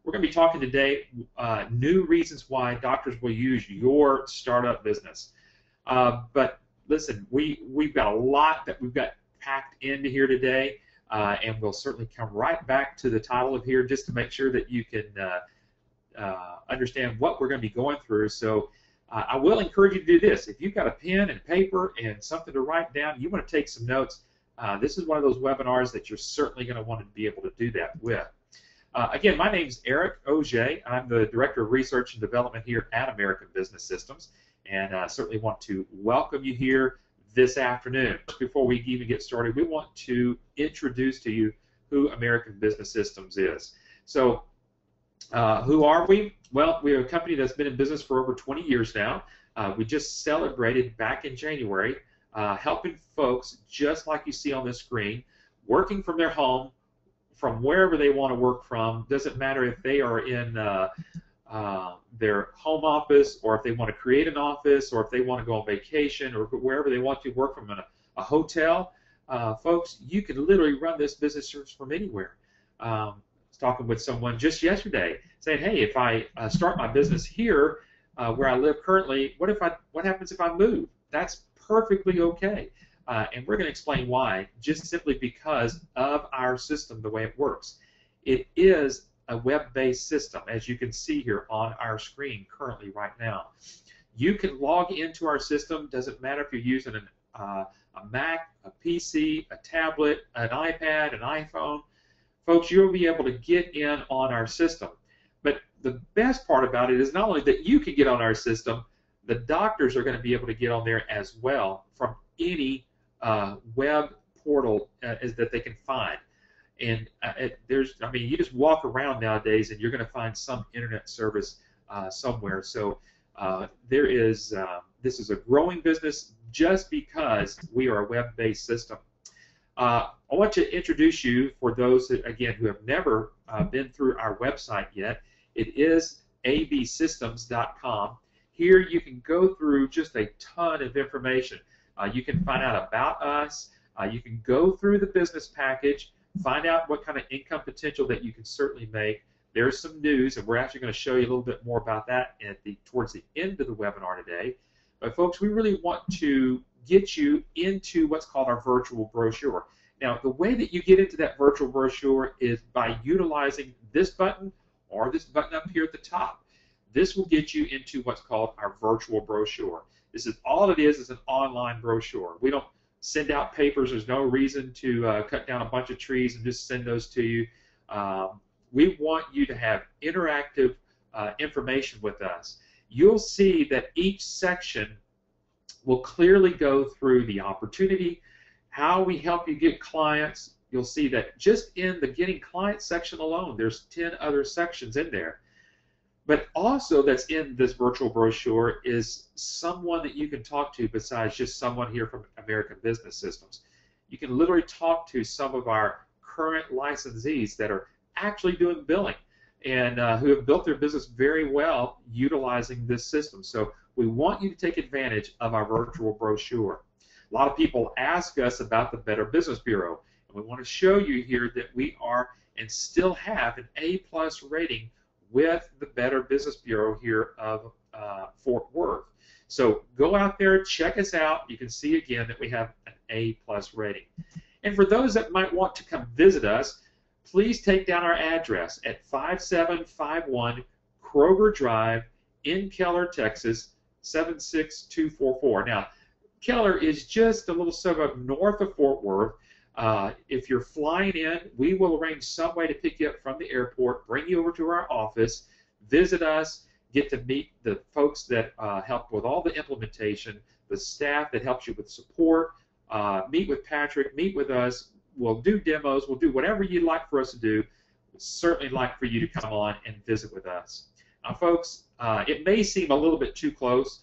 We're going to be talking today new reasons why doctors will use your startup business. But listen, we've got a lot that we've got packed into here today, and we'll certainly come right back to the title of here just to make sure that you can understand what we're going to be going through. So I will encourage you to do this. If you've got a pen and paper and something to write down, you want to take some notes, this is one of those webinars that you're certainly going to want to be able to do that with. Again, my name is Eric Auger. I'm the Director of Research and Development here at American Business Systems, and I certainly want to welcome you here this afternoon. Before we even get started, we want to introduce to you who American Business Systems is. So, who are we? Well, we are a company that's been in business for over 20 years now. We just celebrated back in January, helping folks just like you see on this screen, working from their home, from wherever they want to work from. Doesn't matter if they are in their home office, or if they want to create an office, or if they want to go on vacation, or wherever they want to work from a hotel. Folks, you can literally run this business from anywhere. I was talking with someone just yesterday saying, hey, if I start my business here where I live currently, what happens if I move? That's perfectly okay. And we're going to explain why, just simply because of our system, the way it works. It is a web-based system, as you can see here on our screen currently right now. You can log into our system. Doesn't matter if you're using a Mac, a PC, a tablet, an iPad, an iPhone. Folks, you'll be able to get in on our system. But the best part about it is not only that you can get on our system, the doctors are going to be able to get on there as well from any web portal that they can find. And you just walk around nowadays and you're going to find some internet service somewhere. So this is a growing business just because we are a web-based system. I want to introduce you, for those that, again, who have never been through our website yet. It is absystems.com. Here you can go through just a ton of information. You can find out about us. You can go through the business package, find out what kind of income potential that you can certainly make. There's some news, and we're actually going to show you a little bit more about that towards the end of the webinar today. But folks, we really want to get you into what's called our virtual brochure. Now, the way that you get into that virtual brochure is by utilizing this button or this button up here at the top. This will get you into what's called our virtual brochure. This is all it is an online brochure. We don't send out papers. There's no reason to cut down a bunch of trees and just send those to you. We want you to have interactive information with us. You'll see that each section will clearly go through the opportunity, how we help you get clients. You'll see that just in the getting clients section alone, there's 10 other sections in there. But also that's in this virtual brochure is someone that you can talk to besides just someone here from American Business Systems. You can literally talk to some of our current licensees that are actually doing billing and who have built their business very well utilizing this system. So we want you to take advantage of our virtual brochure. A lot of people ask us about the Better Business Bureau, and we want to show you here that we are and still have an A+ rating with the Better Business Bureau here of Fort Worth. So go out there, check us out. You can see again that we have an A+ rating. And for those that might want to come visit us, please take down our address at 5751 Kroger Drive in Keller, Texas, 76244. Now, Keller is just a little suburb north of Fort Worth. If you're flying in, we will arrange some way to pick you up from the airport, bring you over to our office, visit us, get to meet the folks that help with all the implementation, the staff that helps you with support, meet with Patrick, meet with us. We'll do demos. We'll do whatever you'd like for us to do. We'd certainly like for you to come on and visit with us. Now, folks, it may seem a little bit too close,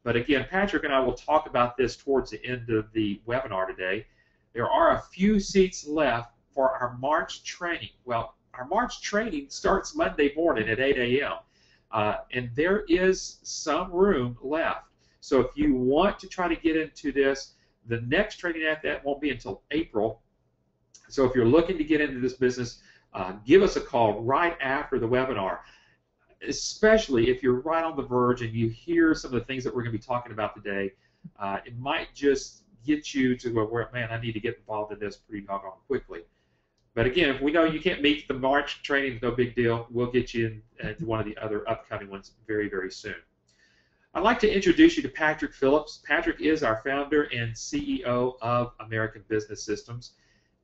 but again, Patrick and I will talk about this towards the end of the webinar today. There are a few seats left for our March training. Well, our March training starts Monday morning at 8 a.m. And there is some room left. So if you want to try to get into this, the next training after that won't be until April. So if you're looking to get into this business, give us a call right after the webinar, especially if you're right on the verge and you hear some of the things that we're going to be talking about today. It might just get you to where, man, I need to get involved in this pretty doggone quickly. But again, if we know you can't meet the March training, no big deal. We'll get you into one of the other upcoming ones very, very soon. I'd like to introduce you to Patrick Phillips. Patrick is our founder and CEO of American Business Systems.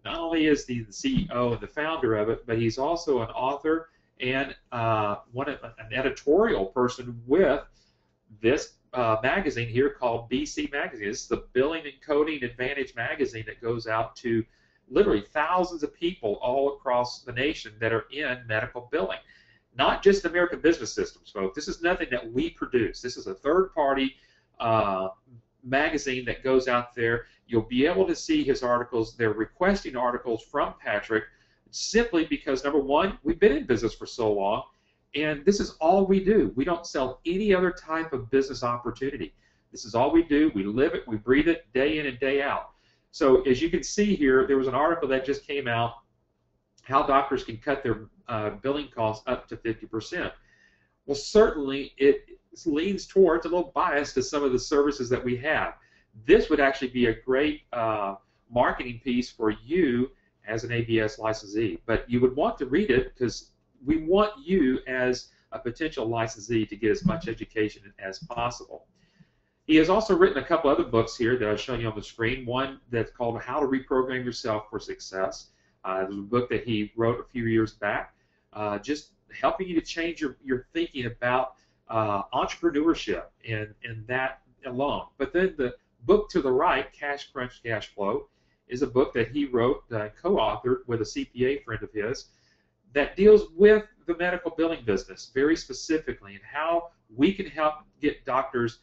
Not only is he the CEO and the founder of it, but he's also an author and an editorial person with this magazine here called BC Magazine. This is the Billing and Coding Advantage magazine that goes out to literally thousands of people all across the nation that are in medical billing. Not just American Business Systems, folks. This is nothing that we produce. This is a third-party magazine that goes out there. You'll be able to see his articles. They're requesting articles from Patrick simply because, number one, we've been in business for so long, and this is all we do. We don't sell any other type of business opportunity. This is all we do. We live it. We breathe it day in and day out. So as you can see here, there was an article that just came out, how doctors can cut their billing costs up to 50%. Well, certainly it leans towards a little bias to some of the services that we have. This would actually be a great marketing piece for you as an ABS licensee. But you would want to read it because we want you as a potential licensee to get as much education as possible. He has also written a couple other books here that I'll show you on the screen. One that's called How to Reprogram Yourself for Success. It was a book that he wrote a few years back, just helping you to change your thinking about entrepreneurship and that alone. But then the book to the right, Cash Crunch Cash Flow, is a book that he wrote, co-authored with a CPA friend of his, that deals with the medical billing business very specifically and how we can help get doctors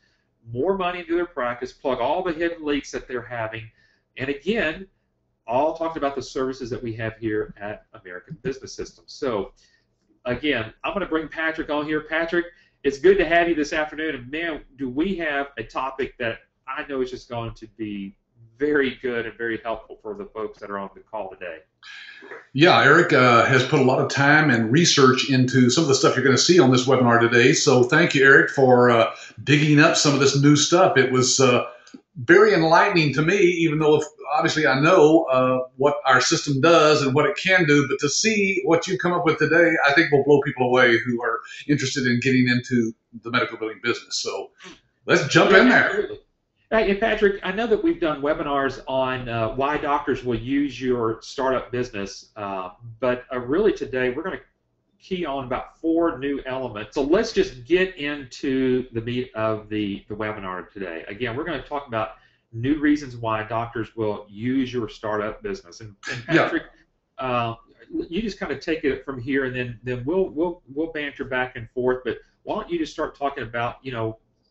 more money into their practice, plug all the hidden leaks that they're having, and again, all talking about the services that we have here at American Business Systems. So, again, I'm going to bring Patrick on here. Patrick, it's good to have you this afternoon, and man, do we have a topic that I know is just going to be very good and very helpful for the folks that are on the call today. Yeah, Eric has put a lot of time and research into some of the stuff you're going to see on this webinar today. So thank you, Eric, for digging up some of this new stuff. It was very enlightening to me, even though obviously I know what our system does and what it can do. But to see what you come up with today, I think will blow people away who are interested in getting into the medical billing business. So let's jump in there. Absolutely. Hey, Patrick, I know that we've done webinars on why doctors will use your startup business, but really today we're going to key on about 4 new elements. So let's just get into the meat of the webinar today. Again, we're going to talk about new reasons why doctors will use your startup business. And Patrick, you just kind of take it from here, and then we'll banter back and forth. But why don't you just start talking about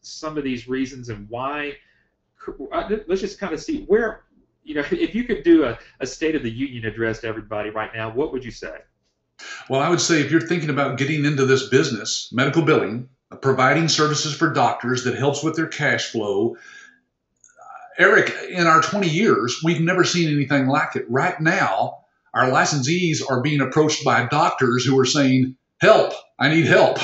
some of these reasons and why? Let's just kind of see where, if you could do a State of the Union address to everybody right now, what would you say? Well, I would say if you're thinking about getting into this business, medical billing, providing services for doctors that helps with their cash flow, Eric, in our 20 years, we've never seen anything like it. Right now, our licensees are being approached by doctors who are saying, help, I need help.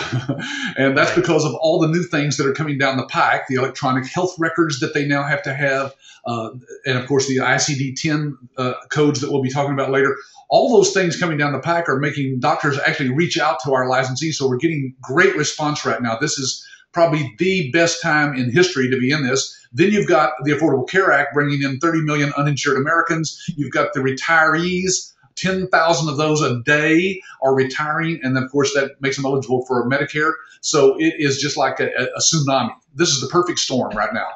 And that's because of all the new things that are coming down the pike, the electronic health records that they now have to have, and of course the ICD-10 codes that we'll be talking about later. All those things coming down the pike are making doctors actually reach out to our licensees, so we're getting great response right now. This is probably the best time in history to be in this. Then you've got the Affordable Care Act bringing in 30 million uninsured Americans. You've got the retirees. 10,000 of those a day are retiring, and then of course that makes them eligible for Medicare. So it is just like a tsunami. This is the perfect storm right now.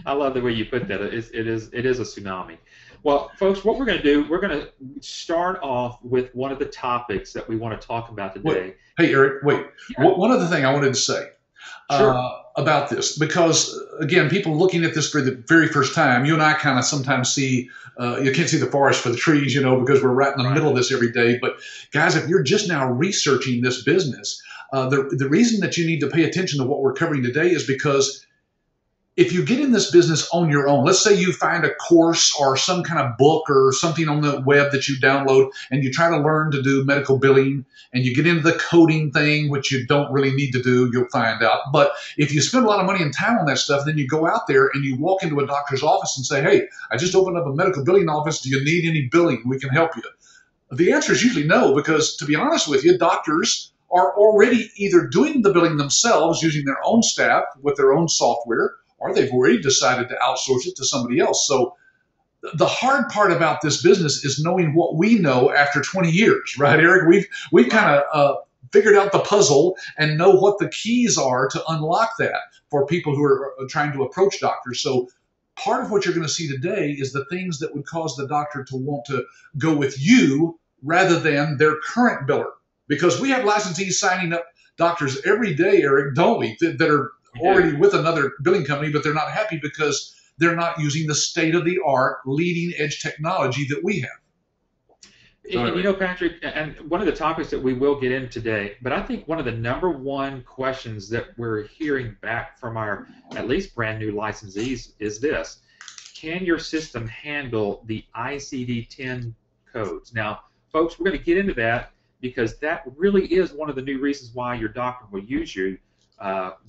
I love the way you put that. It is a tsunami. Well, folks, what we're going to do, we're going to start off with one of the topics that we want to talk about today. Wait. Hey, Eric, wait. Yeah. One other thing I wanted to say. Sure. About this, because again, people looking at this for the very first time, you and I kind of sometimes see, you can't see the forest for the trees, because we're right in the middle of this every day. But guys, if you're just now researching this business, the reason that you need to pay attention to what we're covering today is because if you get in this business on your own, let's say you find a course or some kind of book or something on the web that you download and you try to learn to do medical billing and you get into the coding thing, which you don't really need to do, you'll find out. But if you spend a lot of money and time on that stuff, then you go out there and you walk into a doctor's office and say, hey, I just opened up a medical billing office. Do you need any billing? We can help you. The answer is usually no, because to be honest with you, doctors are already either doing the billing themselves using their own staff with their own software, or they've already decided to outsource it to somebody else. So the hard part about this business is knowing what we know after 20 years, right, Eric? We've kind of figured out the puzzle and know what the keys are to unlock that for people who are trying to approach doctors. So part of what you're going to see today is the things that would cause the doctor to want to go with you rather than their current biller. Because we have licensees signing up doctors every day, Eric, don't we, that are already with another billing company, but they're not happy because they're not using the state-of-the-art, leading-edge technology that we have. And, you know, Patrick, and one of the topics that we will get in today, but I think one of the number one questions that we're hearing back from our at least brand new licensees is this: can your system handle the ICD-10 codes? Now, folks, we're going to get into that because that really is one of the new reasons why your doctor will use you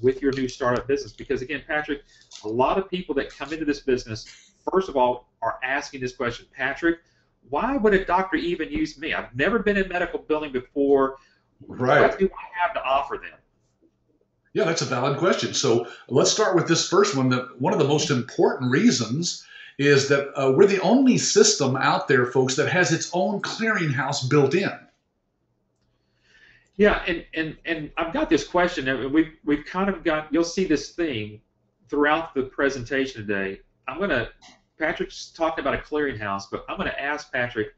with your new startup business. Because again, Patrick, a lot of people that come into this business, first of all, are asking this question: Patrick, why would a doctor even use me? I've never been in medical billing before. Right. What do I have to offer them? Yeah, that's a valid question. So let's start with this first one. That one of the most important reasons is that we're the only system out there, folks, that has its own clearinghouse built in. Yeah, and I've got this question, and we've kind of got, you'll see this theme throughout the presentation today. Patrick's talking about a clearinghouse, but I'm going to ask Patrick,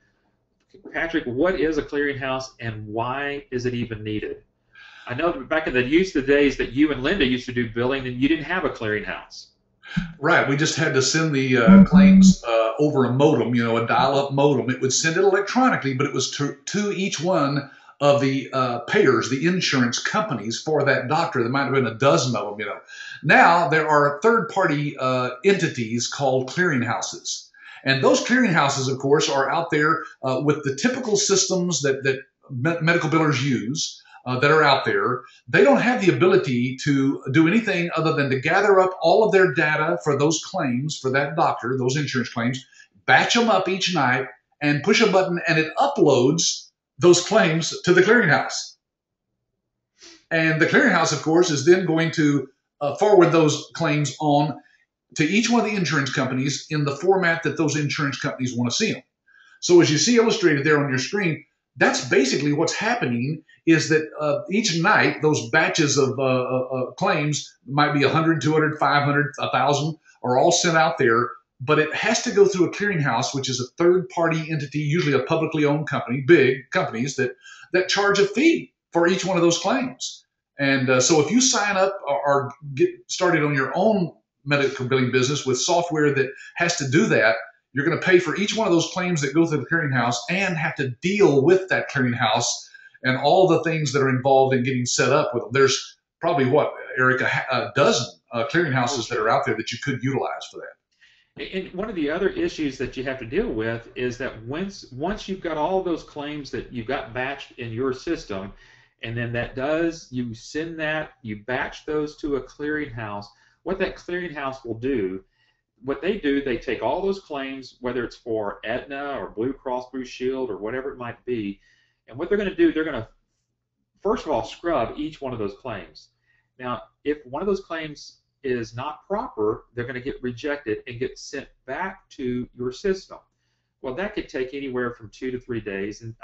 what is a clearinghouse and why is it even needed? I know that back in the days that you and Linda used to do billing, and you didn't have a clearinghouse. Right, we just had to send the claims over a modem, a dial-up modem. It would send it electronically, but it was to each one of the payers, the insurance companies for that doctor. There might have been a dozen of them, Now there are third-party entities called clearinghouses. And those clearinghouses, of course, are out there with the typical systems that medical billers use that are out there. They don't have the ability to do anything other than to gather up all of their data for those claims, for that doctor, those insurance claims, batch them up each night, and push a button, and it uploads those claims to the clearinghouse. And the clearinghouse, of course, is then going to forward those claims on to each one of the insurance companies in the format that those insurance companies want to see them. So as you see illustrated there on your screen, that's basically what's happening, is that each night those batches of claims, might be 100, 200, 500, 1,000, are all sent out there. But it has to go through a clearinghouse, which is a third-party entity, usually a publicly owned company, big companies that charge a fee for each one of those claims. And so if you sign up or get started on your own medical billing business with software that has to do that, you're going to pay for each one of those claims that go through the clearinghouse and have to deal with that clearinghouse and all the things that are involved in getting set up with them. There's probably, Eric, a dozen clearinghouses that are out there that you could utilize for that. And one of the other issues that you have to deal with is that once you've got all those claims that you've got batched in your system, and then you batch those to a clearinghouse, what that clearinghouse will do, they take all those claims, whether it's for Aetna or Blue Cross Blue Shield or whatever it might be, and what they're going to do, they're going to, first of all, scrub each one of those claims. Now, if one of those claims is not proper, they're going to get rejected and get sent back to your system. Well, that could take anywhere from 2 to 3 days. And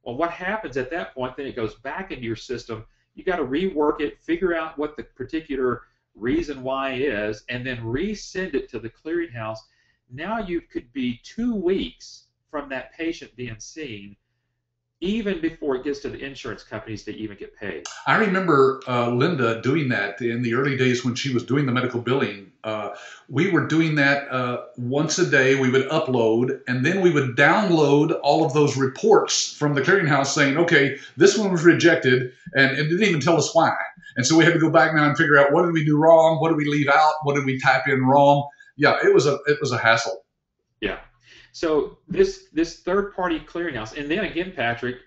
well, what happens at that point? Then it goes back into your system. You got to rework it, figure out what the particular reason why is, and then resend it to the clearinghouse. Now you could be 2 weeks from that patient being seen even before it gets to the insurance companies to even get paid. I remember Linda doing that in the early days when she was doing the medical billing. We were doing that once a day. We would upload, and then we would download all of those reports from the clearinghouse saying, okay, this one was rejected, and it didn't even tell us why. And so we had to go back now and figure out, what did we do wrong? What did we leave out? What did we type in wrong? Yeah, it was a hassle. Yeah. So this third-party clearinghouse, and then again, Patrick,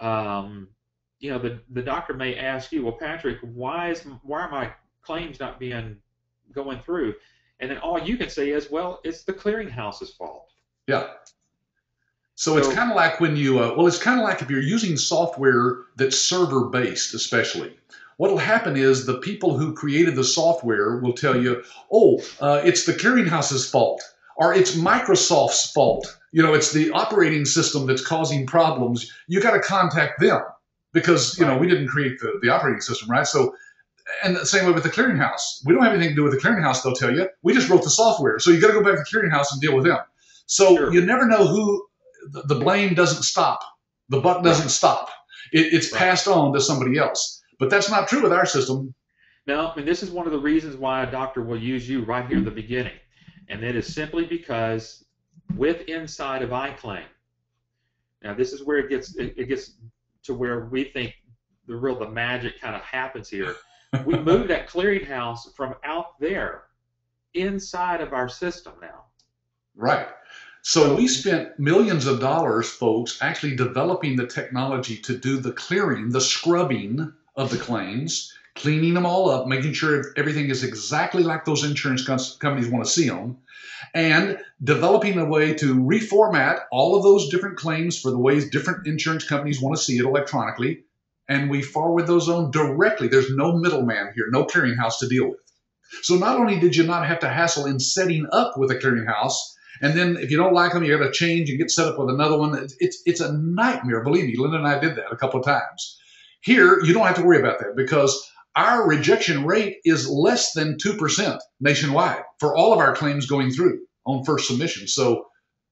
you know, the doctor may ask you, well, Patrick, why are my claims not going through? And then all you can say is, well, it's the clearinghouse's fault. Yeah. So it's kind of like when you, it's kind of like if you're using software that's server-based, especially. What will happen is the people who created the software will tell you, oh, it's the clearinghouse's fault, or it's Microsoft's fault. You know, it's the operating system that's causing problems. You got to contact them because, you know, we didn't create the operating system, right? So, and the same way with the clearinghouse. We don't have anything to do with the clearinghouse, they'll tell you. We just wrote the software. So you got to go back to the clearinghouse and deal with them. So you never know who, the blame doesn't stop. The buck doesn't stop. It's passed on to somebody else. But that's not true with our system. No, and this is one of the reasons why a doctor will use you right here in the beginning. And that is simply because inside of iClaim. Now this is where it gets to where we think the magic kind of happens here. We move that clearinghouse from out there inside of our system now. Right. So we spent millions of dollars, folks, actually developing the technology to do the clearing, the scrubbing of the claims, cleaning them all up, making sure everything is exactly like those insurance companies want to see them, and developing a way to reformat all of those different claims for the ways different insurance companies want to see it electronically, and we forward those on directly. There's no middleman here, no clearinghouse to deal with. So not only did you not have to hassle in setting up with a clearinghouse, and then if you don't like them, you got to change and get set up with another one. It's a nightmare. Believe me, Linda and I did that a couple of times. Here, you don't have to worry about that because our rejection rate is less than 2% nationwide for all of our claims going through on first submission. So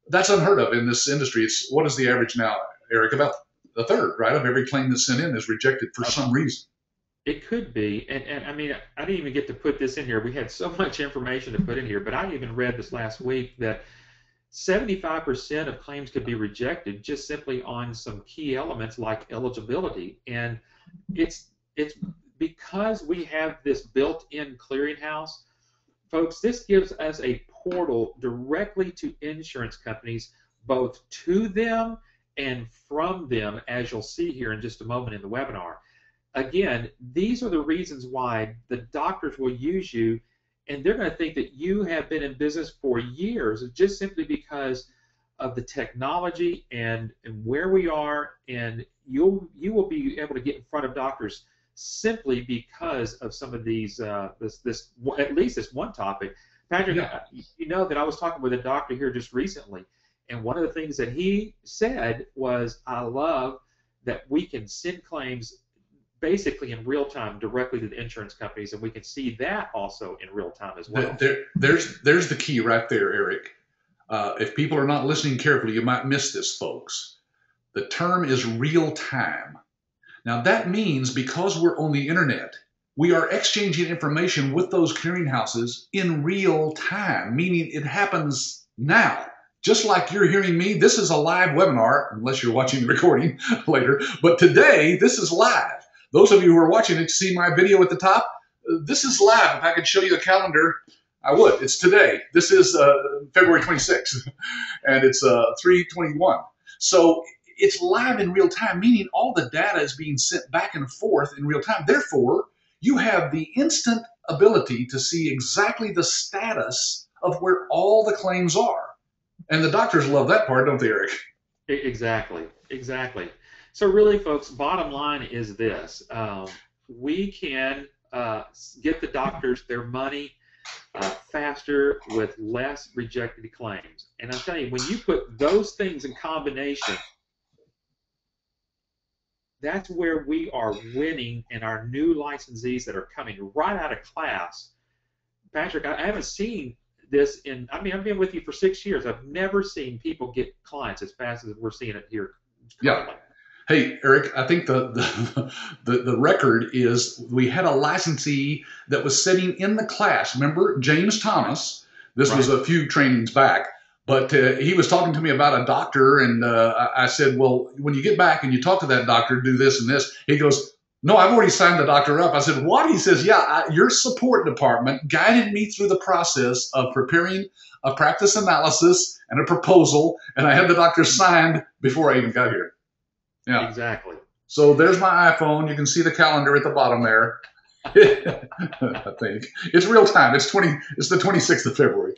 that's unheard of in this industry. What is the average now, Eric? About a third, right, of every claim that's sent in is rejected for some reason. It could be, and I mean, I didn't even get to put this in here. We had so much information to put in here, but I even read this last week that 75% of claims could be rejected just simply on some key elements like eligibility. And it's because we have this built-in clearinghouse, folks, this gives us a portal directly to insurance companies, both to them and from them, as you'll see here in just a moment in the webinar. Again, these are the reasons why the doctors will use you, and they're going to think that you have been in business for years just simply because of the technology and where we are, and you will be able to get in front of doctors simply because of some of these, at least this one topic. Patrick, you know that I was talking with a doctor here just recently, and one of the things that he said was, I love that we can send claims basically in real time directly to the insurance companies, and we can see that also in real time as well. There's the key right there, Eric. If people are not listening carefully, you might miss this, folks. The term is real time. Now that means because we're on the internet, we are exchanging information with those clearinghouses in real time, meaning it happens now. Just like you're hearing me, this is a live webinar, unless you're watching the recording later, but today this is live. Those of you who are watching it, see my video at the top? This is live. If I could show you the calendar, I would. It's today. This is February 26th, and it's 3/21. So it's live in real time, meaning all the data is being sent back and forth in real time. Therefore, you have the instant ability to see exactly the status of where all the claims are. And the doctors love that part, don't they, Eric? Exactly. So really, folks, bottom line is this. We can get the doctors their money faster with less rejected claims. And I'm telling you, when you put those things in combination, that's where we are winning in our new licensees that are coming right out of class. Patrick, I haven't seen this I've been with you for 6 years. I've never seen people get clients as fast as we're seeing it here currently. Yeah. Hey, Eric, I think the record is we had a licensee that was sitting in the class. Remember, James Thomas? This was Right. a few trainings back, but he was talking to me about a doctor, and I said, well, when you get back and you talk to that doctor, do this and this. He goes, no, I've already signed the doctor up. I said, what? He says, yeah, your support department guided me through the process of preparing a practice analysis and a proposal, and I had the doctor signed before I even got here. Yeah. Exactly. So there's my iPhone. You can see the calendar at the bottom there. I think it's real time. It's the 26th of February.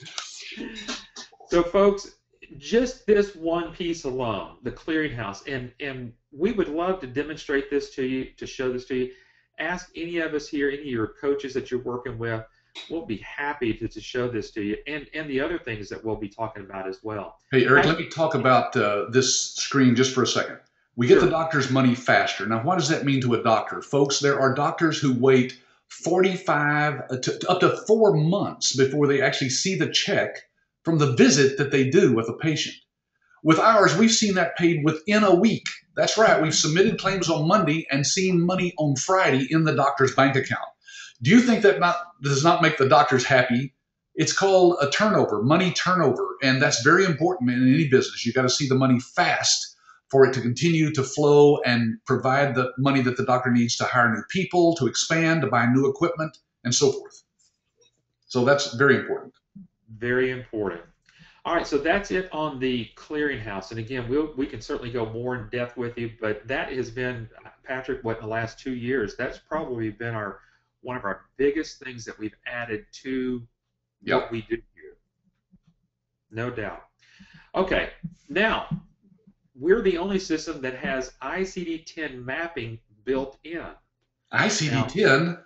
So, folks, just this one piece alone, the clearinghouse, and we would love to demonstrate this to you, to show this to you. Ask any of us here, any of your coaches that you're working with. We'll be happy to show this to you, and the other things that we'll be talking about as well. Hey, Eric, let me talk about this screen just for a second. We get the doctor's money faster. Now, what does that mean to a doctor? Folks, there are doctors who wait 45 up to 4 months before they actually see the check from the visit that they do with a patient. With ours, we've seen that paid within a week. That's right. We've submitted claims on Monday and seen money on Friday in the doctor's bank account. Do you think that does not make the doctors happy? It's called a turnover, money turnover, and that's very important in any business. You got to see the money fast for it to continue to flow and provide the money that the doctor needs to hire new people, to expand, to buy new equipment, and so forth. So that's very important. Very important. All right, so that's it on the clearinghouse. And again, we can certainly go more in depth with you, but that has been, Patrick, what, in the last 2 years, that's probably been one of our biggest things that we've added to what we do here. No doubt. Okay, now, we're the only system that has ICD-10 mapping built in. ICD-10?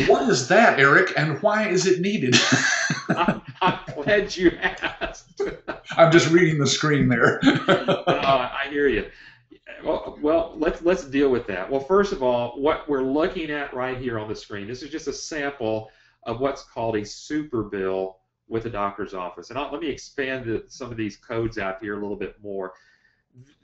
What is that, Eric, and why is it needed? I'm glad you asked. I'm just reading the screen there. I hear you. Well, let's deal with that. Well, first of all, what we're looking at right here on the screen, this is just a sample of what's called a super bill with a doctor's office. And let me expand some of these codes out here a little bit more.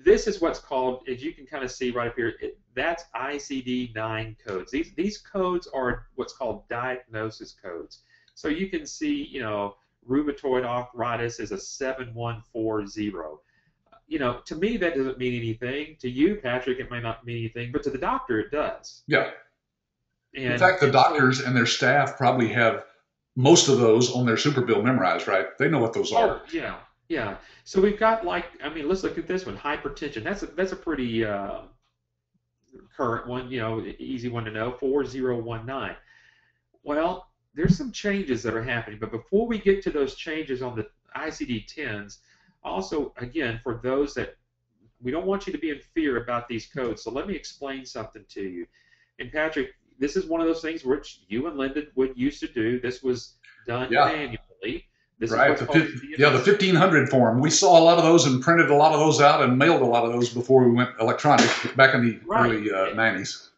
This is what's called, as you can kind of see right up here, that's ICD-9 codes. These codes are what's called diagnosis codes. So you can see, rheumatoid arthritis is a 7140. To me, that doesn't mean anything. To you, Patrick, it may not mean anything, but to the doctor, it does. Yeah. In fact, the doctors and their staff probably have most of those on their super bill memorized, right? They know what those are. Oh, yeah. Yeah. So we've got let's look at this one, hypertension. That's a pretty current one, easy one to know, 4019. Well, there's some changes that are happening, but before we get to those changes on the ICD-10s, also, again, for those that we don't want you to be in fear about these codes, so let me explain something to you. And Patrick, this is one of those things which you and Linda would used to do. This was done manually. This right. The 1500 form. We saw a lot of those and printed a lot of those out and mailed a lot of those before we went electronic back in the early 90s.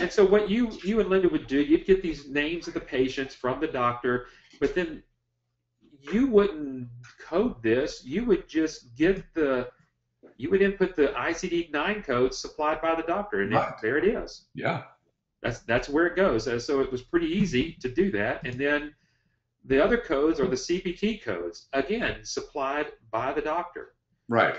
And so what you and Linda would do, you'd get these names of the patients from the doctor, but then you wouldn't code this. You would just you would input the ICD-9 codes supplied by the doctor, and there it is. Yeah. That's where it goes. So it was pretty easy to do that. And then the other codes are the CPT codes, again, supplied by the doctor. Right.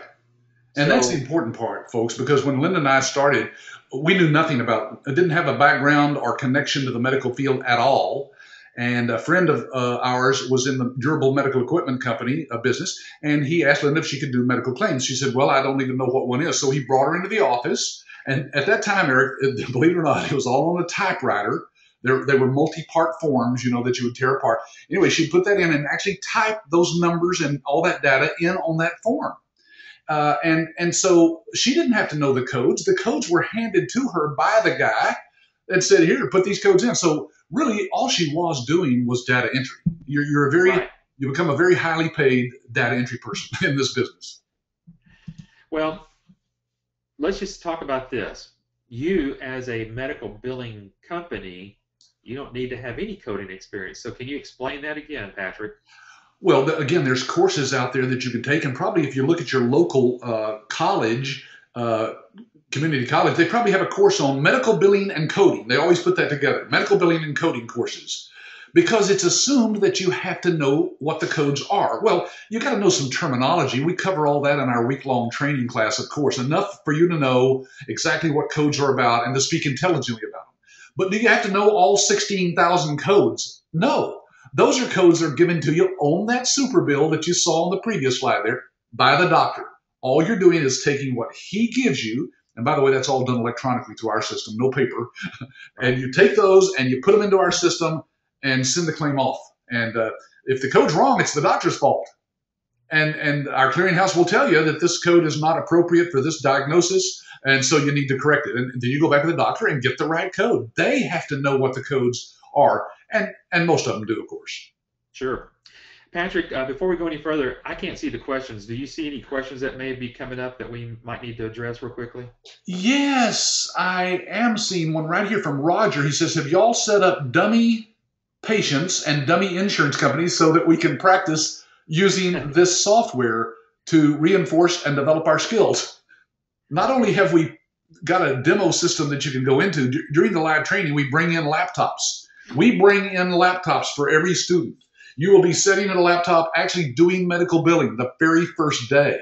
And that's the important part, folks, because when Linda and I started, we knew nothing didn't have a background or connection to the medical field at all. And a friend of ours was in the durable medical equipment company, a business, and he asked Linda if she could do medical claims. She said, well, I don't even know what one is. So he brought her into the office. And at that time, Eric, believe it or not, it was all on a typewriter. They were multi-part forms, that you would tear apart. Anyway, she put that in and actually typed those numbers and all that data in on that form. And so she didn't have to know the codes. The codes were handed to her by the guy that said, here, put these codes in. So really, all she was doing was data entry. You become a very highly paid data entry person in this business. Well, let's just talk about this. You, as a medical billing company, you don't need to have any coding experience. So can you explain that again, Patrick? Well, again, there's courses out there that you can take, and probably if you look at your local college, community college, they probably have a course on medical billing and coding. They always put that together, medical billing and coding courses, because it's assumed that you have to know what the codes are. Well, you got to know some terminology. We cover all that in our week-long training class, of course, enough for you to know exactly what codes are about and to speak intelligently about them. But do you have to know all 16,000 codes? No. Those are codes that are given to you on that super bill that you saw on the previous slide there by the doctor. All you're doing is taking what he gives you, and by the way, that's all done electronically through our system, no paper, and you take those and you put them into our system and send the claim off. And if the code's wrong, it's the doctor's fault. And our clearinghouse will tell you that this code is not appropriate for this diagnosis, and so you need to correct it. And then you go back to the doctor and get the right code. They have to know what the codes are, and most of them do, of course. Sure. Patrick, before we go any further, I can't see the questions. Do you see any questions that may be coming up that we might need to address real quickly? Yes, I am seeing one right here from Roger. He says, have y'all set up dummy patients and dummy insurance companies so that we can practice using this software to reinforce and develop our skills? Not only have we got a demo system that you can go into, during the live training, we bring in laptops. We bring in laptops for every student. You will be sitting at a laptop actually doing medical billing the very first day.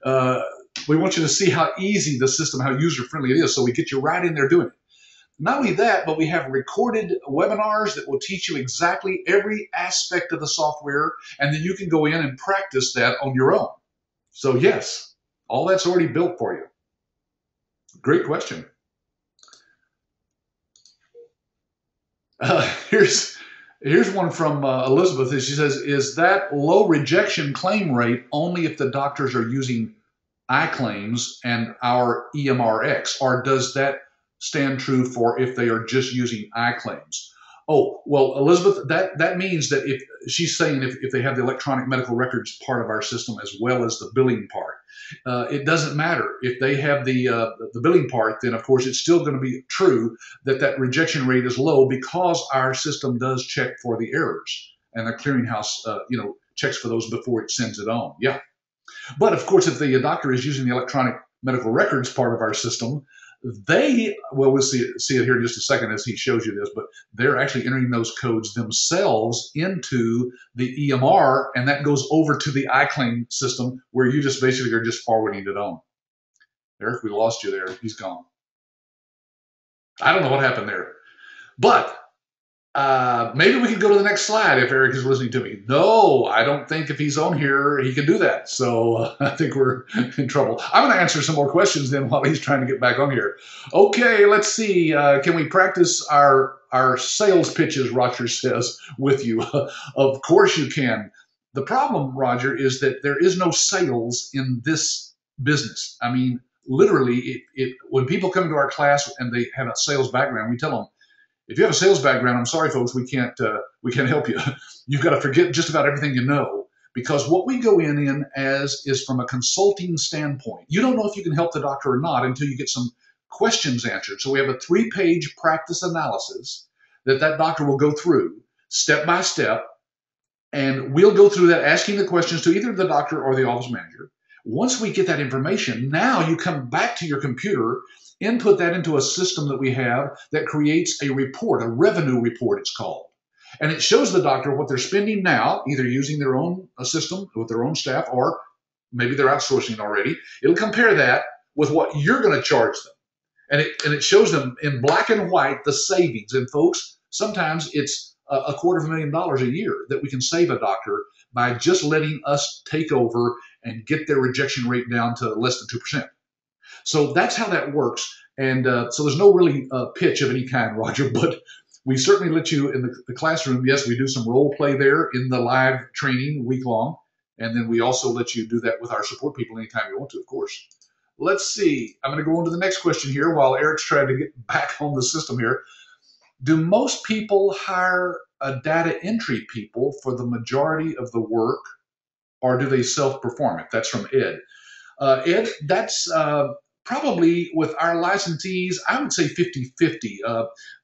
We want you to see how easy the system, how user-friendly it is, so we get you right in there doing it. Not only that, but we have recorded webinars that will teach you exactly every aspect of the software, and then you can go in and practice that on your own. So yes, all that's already built for you. Great question. Here's one from Elizabeth. She says, is that low rejection claim rate only if the doctors are using iClaims and our EMRX, or does that stand true for if they are just using iClaims? Oh, well, Elizabeth, that means that if she's saying if they have the electronic medical records part of our system as well as the billing part, it doesn't matter. If they have the billing part, then of course it's still going to be true that rejection rate is low because our system does check for the errors, and the clearinghouse, checks for those before it sends it on. Yeah, but of course, if the doctor is using the electronic medical records part of our system, we'll see it here in just a second as he shows you this, but they're actually entering those codes themselves into the EMR, and that goes over to the iClaim system where you just basically are just forwarding it on. Eric, we lost you there. He's gone. I don't know what happened there, but maybe we can go to the next slide if Eric is listening to me. No, I don't think if he's on here, he can do that. So I think we're in trouble. I'm going to answer some more questions then while he's trying to get back on here. Okay, let's see. Can we practice our sales pitches, Roger says, with you? Of course you can. The problem, Roger, is that there is no sales in this business. I mean, literally, when people come to our class and they have a sales background, we tell them, if you have a sales background, I'm sorry, folks, we can't help you. You've got to forget just about everything you know, because what we go in as is from a consulting standpoint. You don't know if you can help the doctor or not until you get some questions answered. So we have a 3-page practice analysis that doctor will go through step by step, and we'll go through that asking the questions to either the doctor or the office manager. Once we get that information, now you come back to your computer, input that into a system that we have that creates a report, a revenue report it's called. And it shows the doctor what they're spending now, either using their own system with their own staff, or maybe they're outsourcing already. It'll compare that with what you're going to charge them. And it shows them in black and white the savings. And folks, sometimes it's $250,000 a year that we can save a doctor by just letting us take over and get their rejection rate down to less than 2%. So that's how that works. And so there's no really pitch of any kind, Roger, but we certainly let you in the classroom. Yes, we do some role play there in the live training week long. And then we also let you do that with our support people anytime you want to, of course. Let's see. I'm going to go on to the next question here while Eric's trying to get back on the system here. Do most people hire a data entry people for the majority of the work, or do they self-perform it? That's from Ed. Ed, that's probably with our licensees, I would say 50-50.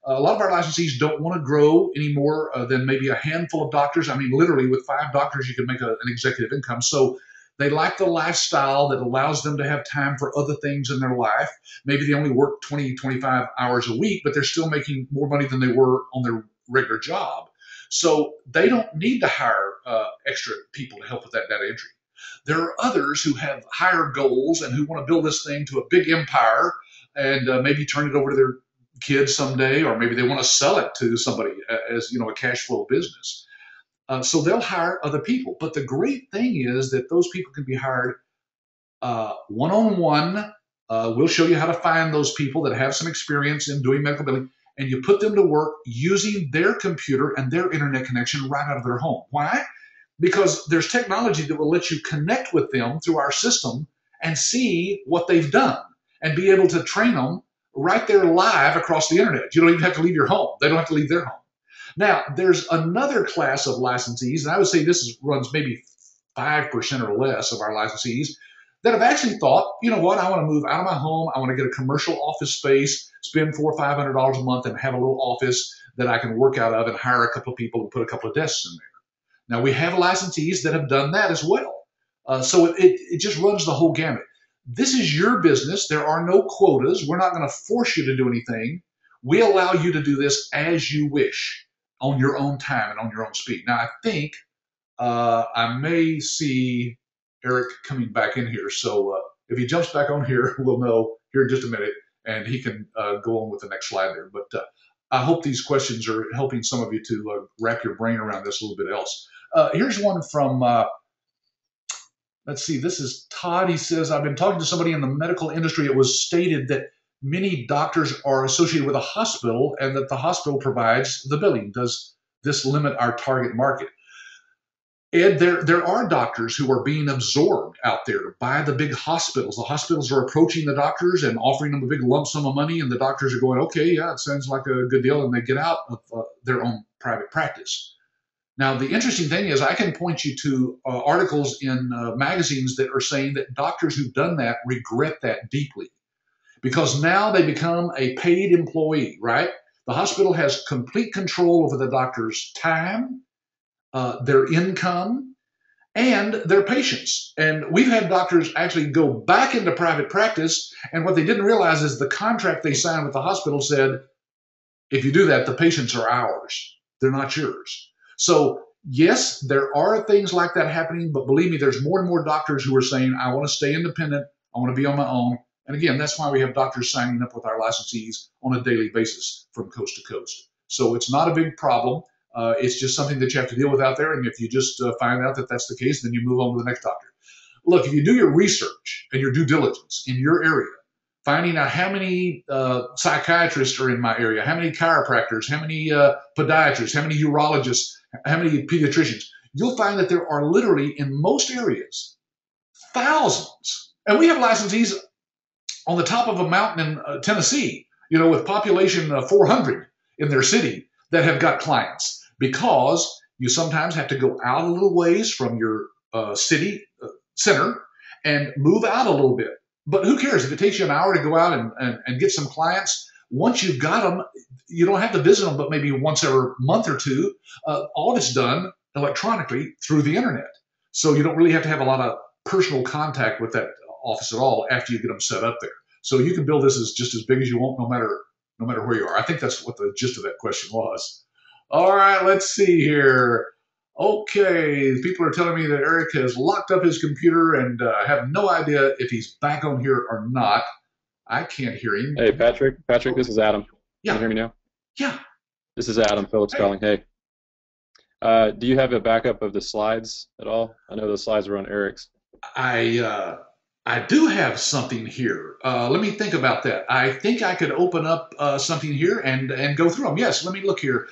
A lot of our licensees don't want to grow any more than maybe a handful of doctors. I mean, literally with 5 doctors, you can make an executive income. So They like the lifestyle that allows them to have time for other things in their life. Maybe they only work 20, 25 hours a week, but they're still making more money than they were on their regular job. So they don't need to hire extra people to help with that data entry. There are others who have higher goals and who want to build this thing to a big empire and maybe turn it over to their kids someday, or maybe they want to sell it to somebody as a cash flow business. So they'll hire other people. But the great thing is that those people can be hired one-on-one. We'll show you how to find those people that have some experience in doing medical billing, and you put them to work using their computer and their internet connection right out of their home. Why? Because there's technology that will let you connect with them through our system and see what they've done and be able to train them right there live across the internet. You don't even have to leave your home. They don't have to leave their home. Now, there's another class of licensees, and I would say this runs maybe 5% or less of our licensees, that have actually thought, you know what, I want to move out of my home. I want to get a commercial office space, spend $400 or $500 a month, and have a little office that I can work out of and hire a couple of people and put a couple of desks in there. Now, we have licensees that have done that as well. So it just runs the whole gamut. This is your business. There are no quotas. We're not going to force you to do anything. We allow you to do this as you wish on your own time and on your own speed. Now, I think I may see Eric coming back in here. So if he jumps back on here, we'll know here in just a minute, and he can go on with the next slide there. But I hope these questions are helping some of you to wrap your brain around this a little bit else. Here's one from, let's see, this is Todd. He says, I've been talking to somebody in the medical industry. It was stated that many doctors are associated with a hospital and that the hospital provides the billing. Does this limit our target market? Ed, there are doctors who are being absorbed out there by the big hospitals. The hospitals are approaching the doctors and offering them a big lump sum of money, and the doctors are going, okay, yeah, it sounds like a good deal, and they get out of their own private practice. Now, the interesting thing is I can point you to articles in magazines that are saying that doctors who've done that regret that deeply, because now they become a paid employee, right? The hospital has complete control over the doctor's time, their income, and their patients. And we've had doctors actually go back into private practice, and what they didn't realize is the contract they signed with the hospital said, if you do that, the patients are ours. They're not yours. So yes, there are things like that happening, but believe me, there's more and more doctors who are saying, I want to stay independent. I want to be on my own. And again, that's why we have doctors signing up with our licensees on a daily basis from coast to coast. So it's not a big problem. It's just something that you have to deal with out there. And if you just find out that that's the case, then you move on to the next doctor. Look, if you do your research and your due diligence in your area, finding out how many psychiatrists are in my area, how many chiropractors, how many podiatrists, how many urologists, how many pediatricians, you'll find that there are literally in most areas thousands. And we have licensees on the top of a mountain in Tennessee, with population 400 in their city that have got clients, because you sometimes have to go out a little ways from your city center and move out a little bit. But who cares? If it takes you an hour to go out and get some clients, once you've got them, you don't have to visit them but maybe once every month or two. All of it's done electronically through the internet. So you don't really have to have a lot of personal contact with that office at all after you get them set up there. So you can build this as just as big as you want, no matter where you are. I think that's what the gist of that question was. All right, let's see here. Okay, people are telling me that Eric has locked up his computer, and I have no idea if he's back on here or not. I can't hear him. Hey, Patrick, this is Adam. Yeah. Can you hear me now? Yeah. This is Adam Phillips calling. Hey. Do you have a backup of the slides at all? I know the slides were on Eric's. I do have something here. Let me think about that. I think I could open up something here and go through them. Yes, let me look here.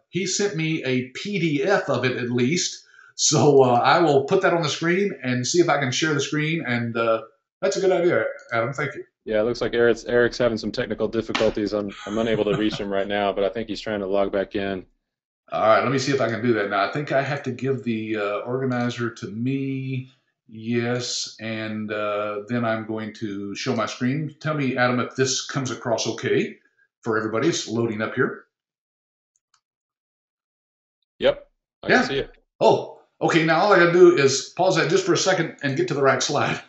He sent me a PDF of it at least. So I will put that on the screen and see if I can share the screen. And that's a good idea, Adam. Thank you. Yeah, it looks like Eric's having some technical difficulties. I'm unable to reach him right now, but I think he's trying to log back in. All right, let me see if I can do that. Now, I think I have to give the organizer to me. Yes, and then I'm going to show my screen. Tell me, Adam, if this comes across okay for everybody. It's loading up here. Yep, I can see it. Oh, Okay, now all I got to do is pause that just for a second and get to the right slide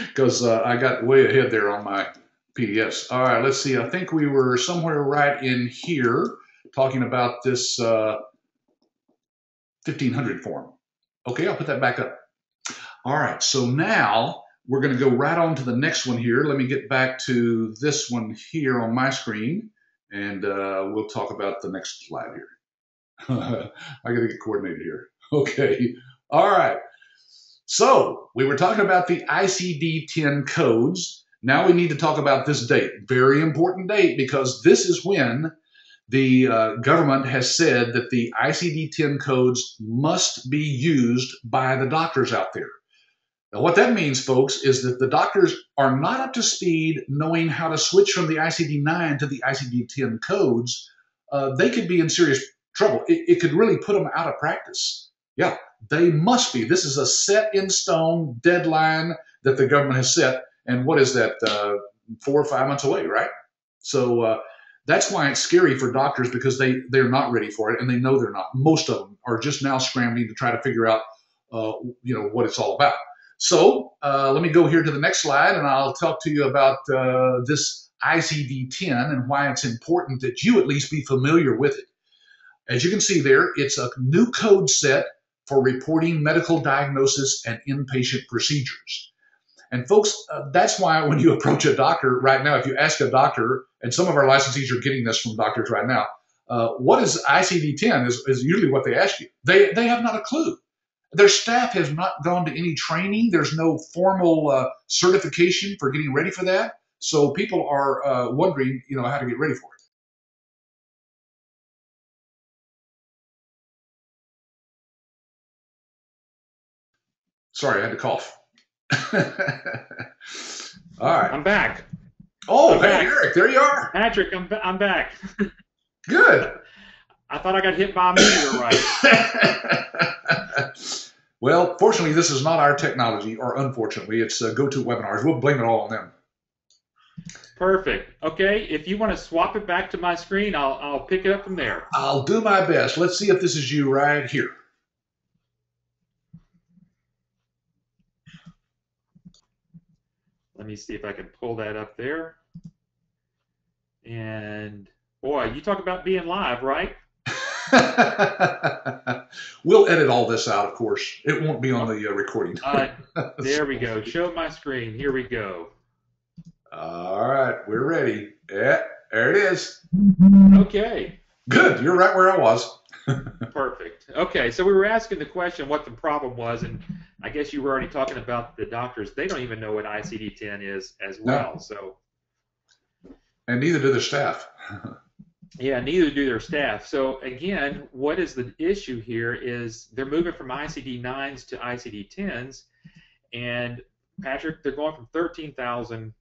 because I got way ahead there on my PDFs. All right, let's see. I think we were somewhere right in here talking about this 1500 form. Okay, I'll put that back up. All right, so now we're going to go right on to the next one here. Let me get back to this one here on my screen, and we'll talk about the next slide here. I got to get coordinated here. Okay, all right. So we were talking about the ICD-10 codes. Now we need to talk about this date. Very important date because this is when the government has said that the ICD-10 codes must be used by the doctors out there. Now, what that means, folks, is that the doctors are not up to speed knowing how to switch from the ICD-9 to the ICD-10 codes. They could be in serious trouble. It could really put them out of practice. Yeah, they must be. This is a set in stone deadline that the government has set. And what is that, 4 or 5 months away, right? So that's why it's scary for doctors because they're not ready for it and they know they're not. Most of them are just now scrambling to try to figure out what it's all about. So let me go here to the next slide and I'll talk to you about this ICD-10 and why it's important that you at least be familiar with it. As you can see there, it's a new code set for reporting medical diagnosis and inpatient procedures. And folks, that's why when you approach a doctor right now, if you ask a doctor, and some of our licensees are getting this from doctors right now, what is ICD-10 is usually what they ask you. They have not a clue. Their staff has not gone to any training. There's no formal certification for getting ready for that. So people are wondering, how to get ready for it. Sorry, I had to cough. All right. I'm back. Oh, hey, Eric, there you are. Patrick, I'm back. Good. I thought I got hit by a meteor, right? Well, fortunately, this is not our technology, or unfortunately, it's GoToWebinars. We'll blame it all on them. Perfect. Okay, if you want to swap it back to my screen, I'll pick it up from there. I'll do my best. Let's see if this is you right here. Let me see if I can pull that up there. And boy, you talk about being live, right? We'll edit all this out, of course. It won't be on the recording. There we go. Show my screen. Here we go. All right, we're ready. Yeah, there it is. Okay. Good. You're right where I was. Perfect. Okay, so we were asking the question what the problem was, and I guess you were already talking about the doctors. They don't even know what ICD-10 is as well. No. So. And neither do the staff. Yeah, neither do their staff. So again, what is the issue here is they're moving from ICD-9s to ICD-10s, and Patrick, they're going from 13,000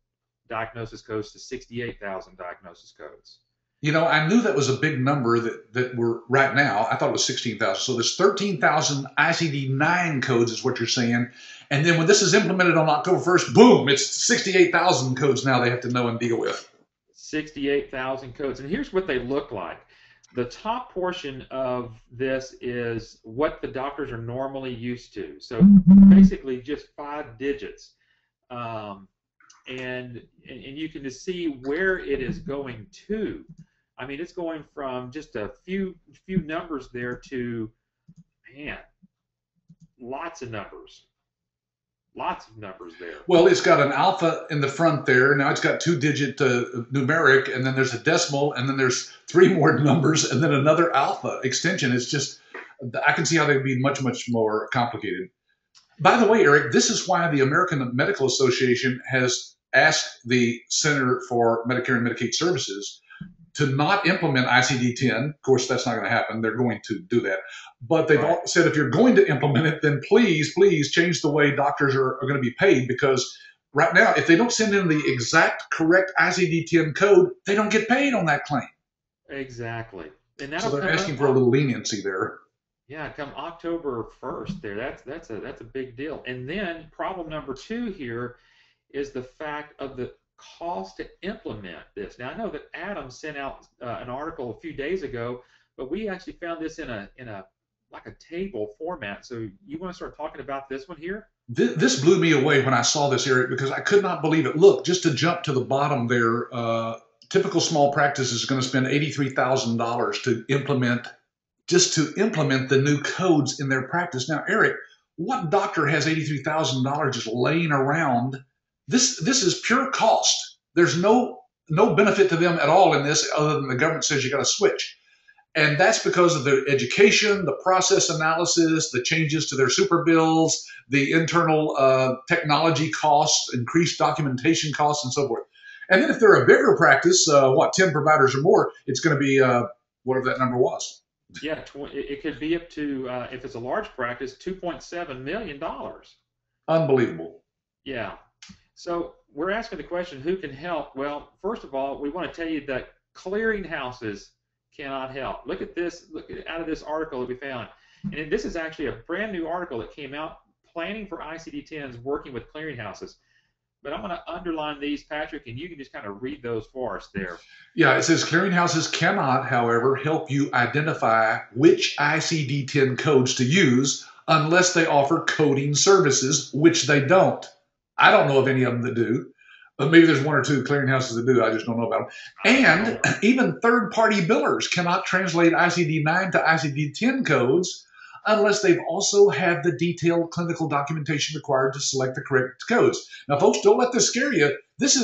diagnosis codes to 68,000 diagnosis codes. I knew that was a big number that we're right now. I thought it was 16,000. So there's 13,000 ICD-9 codes is what you're saying. And then when this is implemented on October 1st, boom, it's 68,000 codes now they have to know and deal with. 68,000 codes. And here's what they look like. The top portion of this is what the doctors are normally used to. So basically just 5 digits. And you can just see where it is going to. I mean, it's going from just a few numbers there to, man, lots of numbers. Lots of numbers there. Well, it's got an alpha in the front there. Now it's got 2-digit numeric, and then there's a decimal, and then there's 3 more numbers, and then another alpha extension. It's just, I can see how they'd be much, much more complicated. By the way, Eric, this is why the American Medical Association has asked the Center for Medicare and Medicaid Services to not implement ICD-10. Of course, that's not going to happen. They're going to do that. But they've said if you're going to implement it, then please change the way doctors are going to be paid, because right now, if they don't send in the exact correct ICD-10 code, they don't get paid on that claim. Exactly. And so they're asking for a little leniency there. Yeah, come October 1st there, that's a big deal. And then problem number 2 here is the fact of the cost to implement this. Now I know that Adam sent out an article a few days ago, but we actually found this in a like a table format. So you want to start talking about this one here? This blew me away when I saw this, Eric, because I could not believe it. Look, just to jump to the bottom there, typical small practice is going to spend $83,000 to implement the new codes in their practice. Now, Eric, what doctor has $83,000 just laying around? This is pure cost. There's no benefit to them at all in this, other than the government says you got to switch. And that's because of the education, the process analysis, the changes to their super bills, the internal technology costs, increased documentation costs, and so forth. And then if they're a bigger practice, 10 providers or more, it's going to be whatever that number was. Yeah, it could be up to, if it's a large practice, $2.7 million. Unbelievable. Yeah. So we're asking the question, who can help? Well, first of all, we want to tell you that clearinghouses cannot help. Look at this. Look at out of this article that we found. And this is actually a brand new article that came out, planning for ICD-10s working with clearinghouses. But I'm going to underline these, Patrick, and you can just kind of read those for us there. Yeah, it says clearinghouses cannot, however, help you identify which ICD-10 codes to use unless they offer coding services, which they don't. I don't know of any of them that do. Maybe there's one or two clearinghouses that do. I just don't know about them. And even third-party billers cannot translate ICD-9 to ICD-10 codes unless they've also had the detailed clinical documentation required to select the correct codes. Now, folks, don't let this scare you. This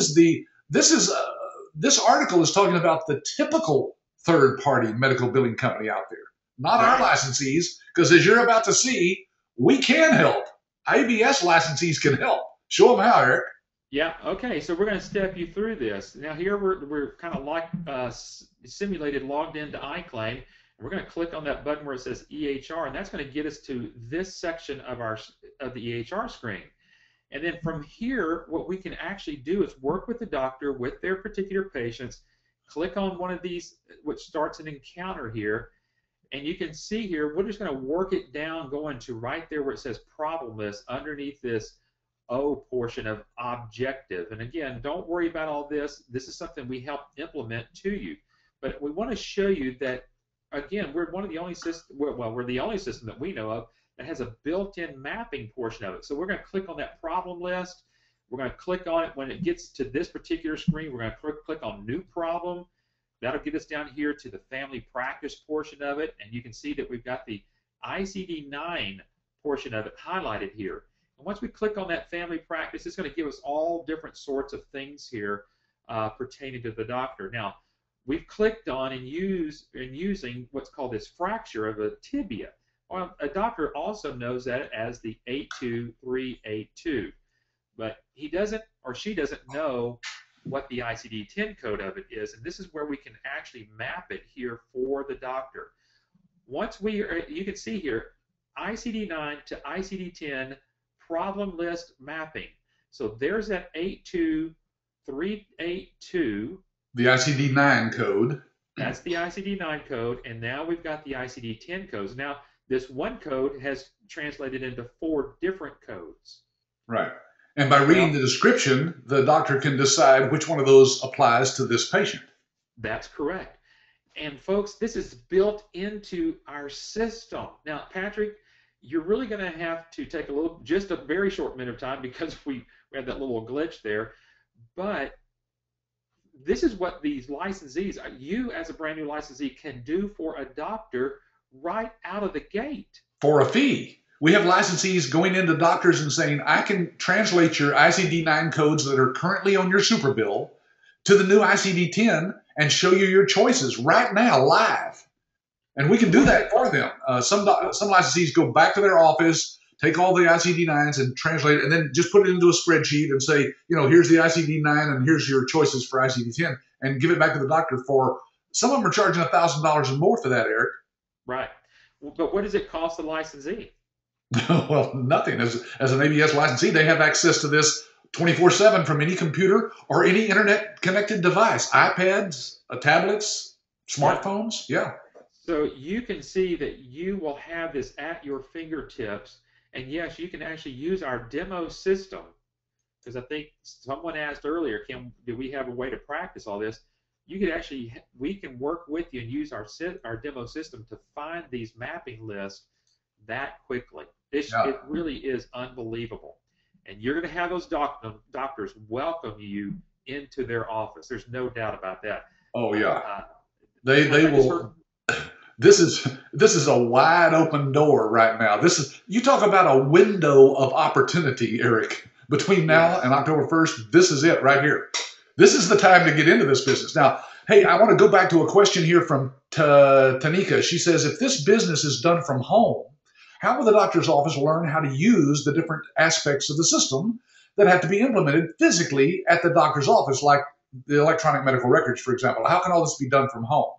article is talking about the typical third-party medical billing company out there, not our licensees, because as you're about to see, we can help. IBS licensees can help. Show them how, Eric. Yeah, okay, so we're going to step you through this. Now here we're kind of like simulated logged into iClaim, and we're going to click on that button where it says EHR, and that's going to get us to this section of the EHR screen. And then from here, what we can actually do is work with the doctor with their particular patients, click on one of these, which starts an encounter here, and you can see here, we're just going to work it down going to right there where it says problem list underneath this O portion of objective. And again, don't worry about all this. This is something we help implement to you. But we want to show you that, again, we're one of the only systems, well, we're the only system that we know of that has a built-in mapping portion of it. So we're going to click on that problem list. We're going to click on it when it gets to this particular screen. We're going to click on new problem. That'll get us down here to the family practice portion of it. And you can see that we've got the ICD-9 portion of it highlighted here. And once we click on that family practice, it's going to give us all different sorts of things here pertaining to the doctor. Now, we've clicked on and using what's called this fracture of a tibia. Well, a doctor also knows that as the 82382, but he doesn't or she doesn't know what the ICD-10 code of it is, and this is where we can actually map it here for the doctor. Once you can see here, ICD-9 to ICD-10 problem list mapping. So there's that 82382. The ICD-9 code. That's the ICD-9 code, and now we've got the ICD-10 codes. Now, this one code has translated into 4 different codes. Right. And by reading the description, the doctor can decide which one of those applies to this patient. That's correct. And folks, this is built into our system. Now, Patrick, you're really going to have to take just a very short minute of time because we had that little glitch there. But this is what these licensees, you as a brand new licensee, can do for a doctor right out of the gate. For a fee. We have licensees going into doctors and saying, I can translate your ICD-9 codes that are currently on your super bill to the new ICD-10 and show you your choices right now, live. And we can do that for them. Some licensees go back to their office, take all the ICD-9s and translate it, and then just put it into a spreadsheet and say, here's the ICD-9 and here's your choices for ICD-10, and give it back to the doctor for, some of them are charging $1,000 or more for that, Eric. Right. But what does it cost the licensee? Well, nothing. As an ABS licensee, they have access to this 24/7 from any computer or any internet-connected device, iPads, tablets, smartphones. Yeah. So you can see that you will have this at your fingertips, and yes, you can actually use our demo system, because I think someone asked earlier, do we have a way to practice all this? We can work with you and use our demo system to find these mapping lists that quickly. It really is unbelievable. And you're going to have those doctors welcome you into their office. There's no doubt about that. Oh yeah, they will. This is a wide open door right now. You talk about a window of opportunity, Eric. Between now and October 1st, this is it right here. This is the time to get into this business. Now, hey, I want to go back to a question here from Tanika. She says, if this business is done from home, how will the doctor's office learn how to use the different aspects of the system that have to be implemented physically at the doctor's office, like the electronic medical records, for example? How can all this be done from home?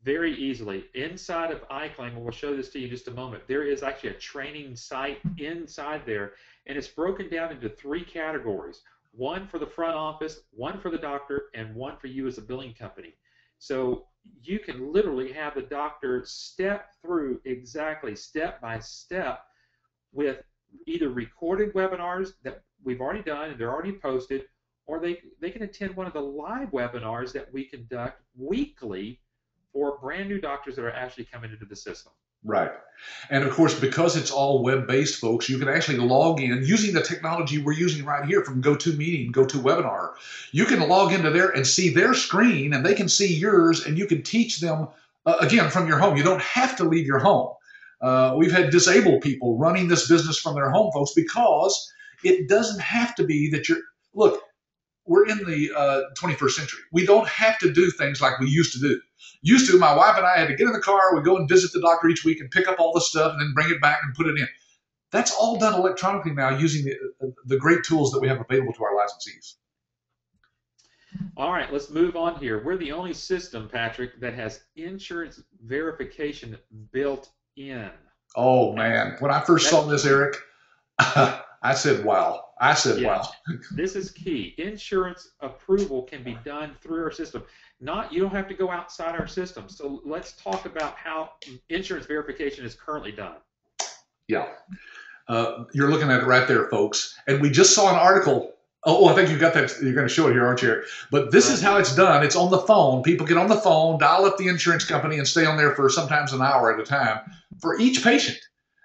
Very easily. Inside of iClaim, and we'll show this to you in just a moment, there is actually a training site inside there, and it's broken down into 3 categories. One for the front office, one for the doctor, and one for you as a billing company. So you can literally have the doctor step through exactly step by step with either recorded webinars that we've already done and they're already posted, or they can attend one of the live webinars that we conduct weekly for brand new doctors that are actually coming into the system. Right. And of course, because it's all web-based, folks, you can actually log in using the technology we're using right here from GoToMeeting, GoToWebinar. You can log into there and see their screen, and they can see yours, and you can teach them, again, from your home. You don't have to leave your home. We've had disabled people running this business from their home, folks, because it doesn't have to be that look, we're in the 21st century. We don't have to do things like we used to do. Used to, my wife and I had to get in the car, we'd go and visit the doctor each week and pick up all the stuff and then bring it back and put it in. That's all done electronically now using the great tools that we have available to our licensees. All right, let's move on here. We're the only system, Patrick, that has insurance verification built in. Oh, man. When I first saw this, Eric, I said, wow. Wow. This is key. Insurance approval can be done through our system. You don't have to go outside our system. So let's talk about how insurance verification is currently done. Yeah. You're looking at it right there, folks. And we just saw an article. Oh, I think you got that. You're going to show it here, aren't you, Eric? But this is how it's done. It's on the phone. People get on the phone, dial up the insurance company, and stay on there for sometimes an hour at a time for each patient.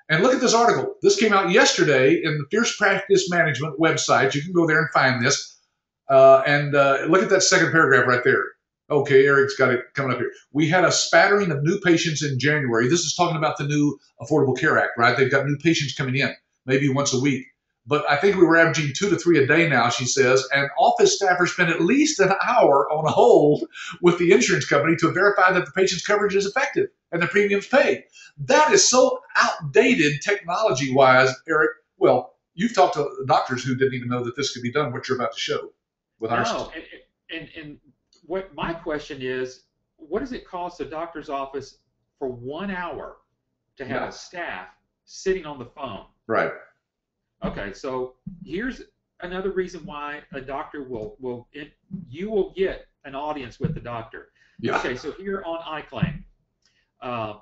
And look at this article. This came out yesterday in the Fierce Practice Management website. You can go there and find this. And look at that second paragraph right there. Okay, Eric's got it coming up here. We had a spattering of new patients in January. This is talking about the new Affordable Care Act, right? They've got new patients coming in, maybe once a week. But I think we were averaging 2 to 3 a day now, she says, and office staffers spend at least an hour on hold with the insurance company to verify that the patient's coverage is effective and the premiums paid. That is so outdated technology-wise, Eric. Well, you've talked to doctors who didn't even know that this could be done, what you're about to show with our system. And what my question is, what does it cost the doctor's office for 1 hour to have a staff sitting on the phone? Right. Okay, so here's another reason why a doctor you will get an audience with the doctor. Yeah. Okay, so here on iClaim,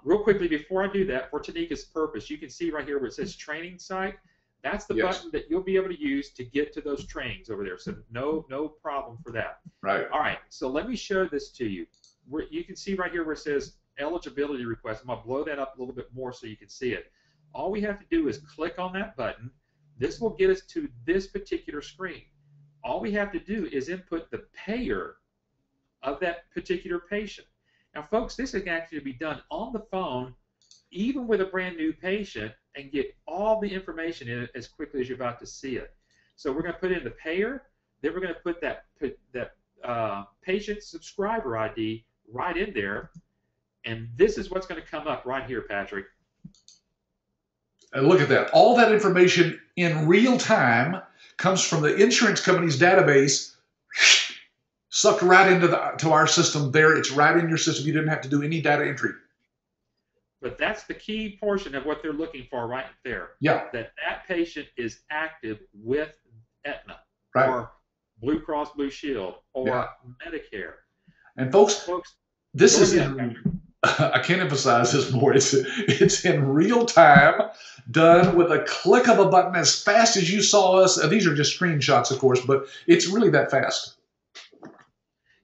real quickly before I do that, for Tanika's purpose, you can see right here where it says training site. That's the button that you'll be able to use to get to those trainings over there. So no problem for that. Right. All right, so let me show this to you. You can see right here where it says eligibility request. I'm going to blow that up a little bit more so you can see it. All we have to do is click on that button. This will get us to this particular screen. All we have to do is input the payer of that particular patient. Now, folks, this can actually be done on the phone, even with a brand new patient, and get all the information in it as quickly as you're about to see it. So we're going to put in the payer, then we're going to put that patient subscriber ID right in there, and this is what's going to come up right here, Patrick. And look at that. All that information in real time comes from the insurance company's database, sucked right into to our system there. It's right in your system. You didn't have to do any data entry. But that's the key portion of what they're looking for right there. Yeah. That patient is active with Aetna or Blue Cross Blue Shield or Medicare. And folks this is I can't emphasize this more. It's in real time, done with a click of a button as fast as you saw us. These are just screenshots, of course, but it's really that fast.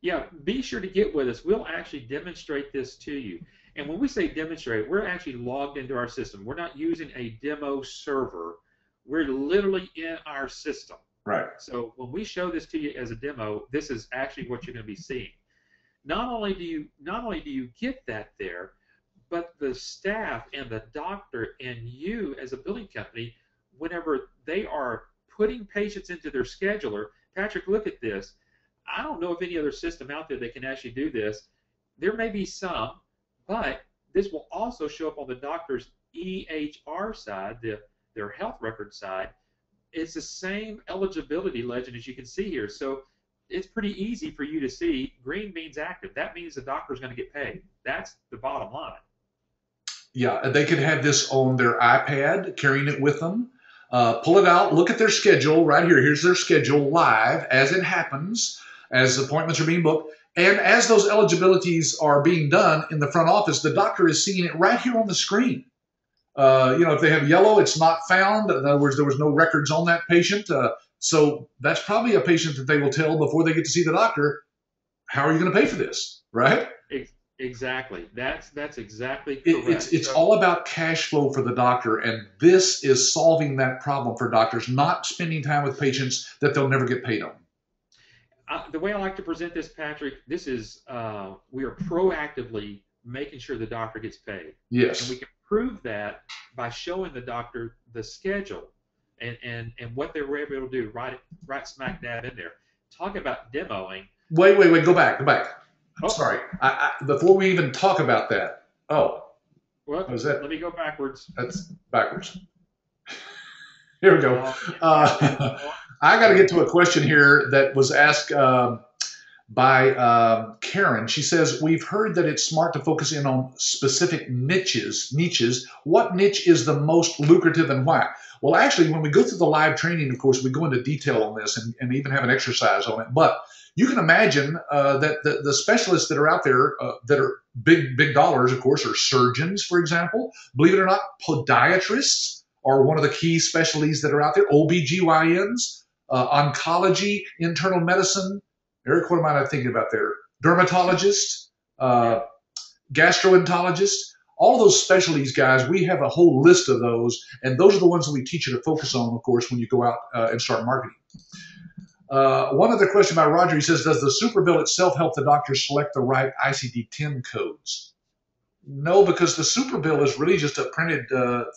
Yeah, be sure to get with us. We'll actually demonstrate this to you. And when we say demonstrate, we're actually logged into our system. We're not using a demo server. We're literally in our system. Right. So when we show this to you as a demo, this is actually what you're going to be seeing. Not only do you get that there, but the staff and the doctor and you as a billing company, whenever they are putting patients into their scheduler, Patrick, look at this. I don't know of any other system out there that can actually do this. There may be some, but this will also show up on the doctor's EHR side, their health record side. It's the same eligibility legend as you can see here. So it's pretty easy for you to see. Green means active. That means the doctor is going to get paid. That's the bottom line. Yeah, they could have this on their iPad, carrying it with them. Pull it out, look at their schedule right here. Here's their schedule live as it happens, as appointments are being booked. And as those eligibilities are being done in the front office, the doctor is seeing it right here on the screen. If they have yellow, it's not found. In other words, there was no records on that patient. So that's probably a patient that they will tell before they get to see the doctor, how are you going to pay for this, right? Exactly. That's exactly correct. It's all about cash flow for the doctor, and this is solving that problem for doctors, not spending time with patients that they'll never get paid on. The way I like to present this, Patrick, this is we are proactively making sure the doctor gets paid. Yes. And we can prove that by showing the doctor the schedule and what they were able to do right smack dab in there. Talk about demoing. Wait, go back. Oh. Sorry. Before we even talk about that. Oh. Well, was that? Let me go backwards. That's backwards. Here we go. I got to get to a question here that was asked by Karen. She says, we've heard that it's smart to focus in on specific niches. What niche is the most lucrative and why? Well, actually, when we go through the live training, of course, we go into detail on this and even have an exercise on it. But you can imagine that the specialists that are out there that are big dollars, of course, are surgeons, for example. Believe it or not, podiatrists are one of the key specialties that are out there. OBGYNs, oncology, internal medicine. Eric, what am I thinking about there? Dermatologists, gastroenterologists. All of those specialties, guys, we have a whole list of those, and those are the ones that we teach you to focus on, of course, when you go out and start marketing. One other question by Roger. He says, does the super bill itself help the doctor select the right ICD-10 codes? No, because the super bill is really just a printed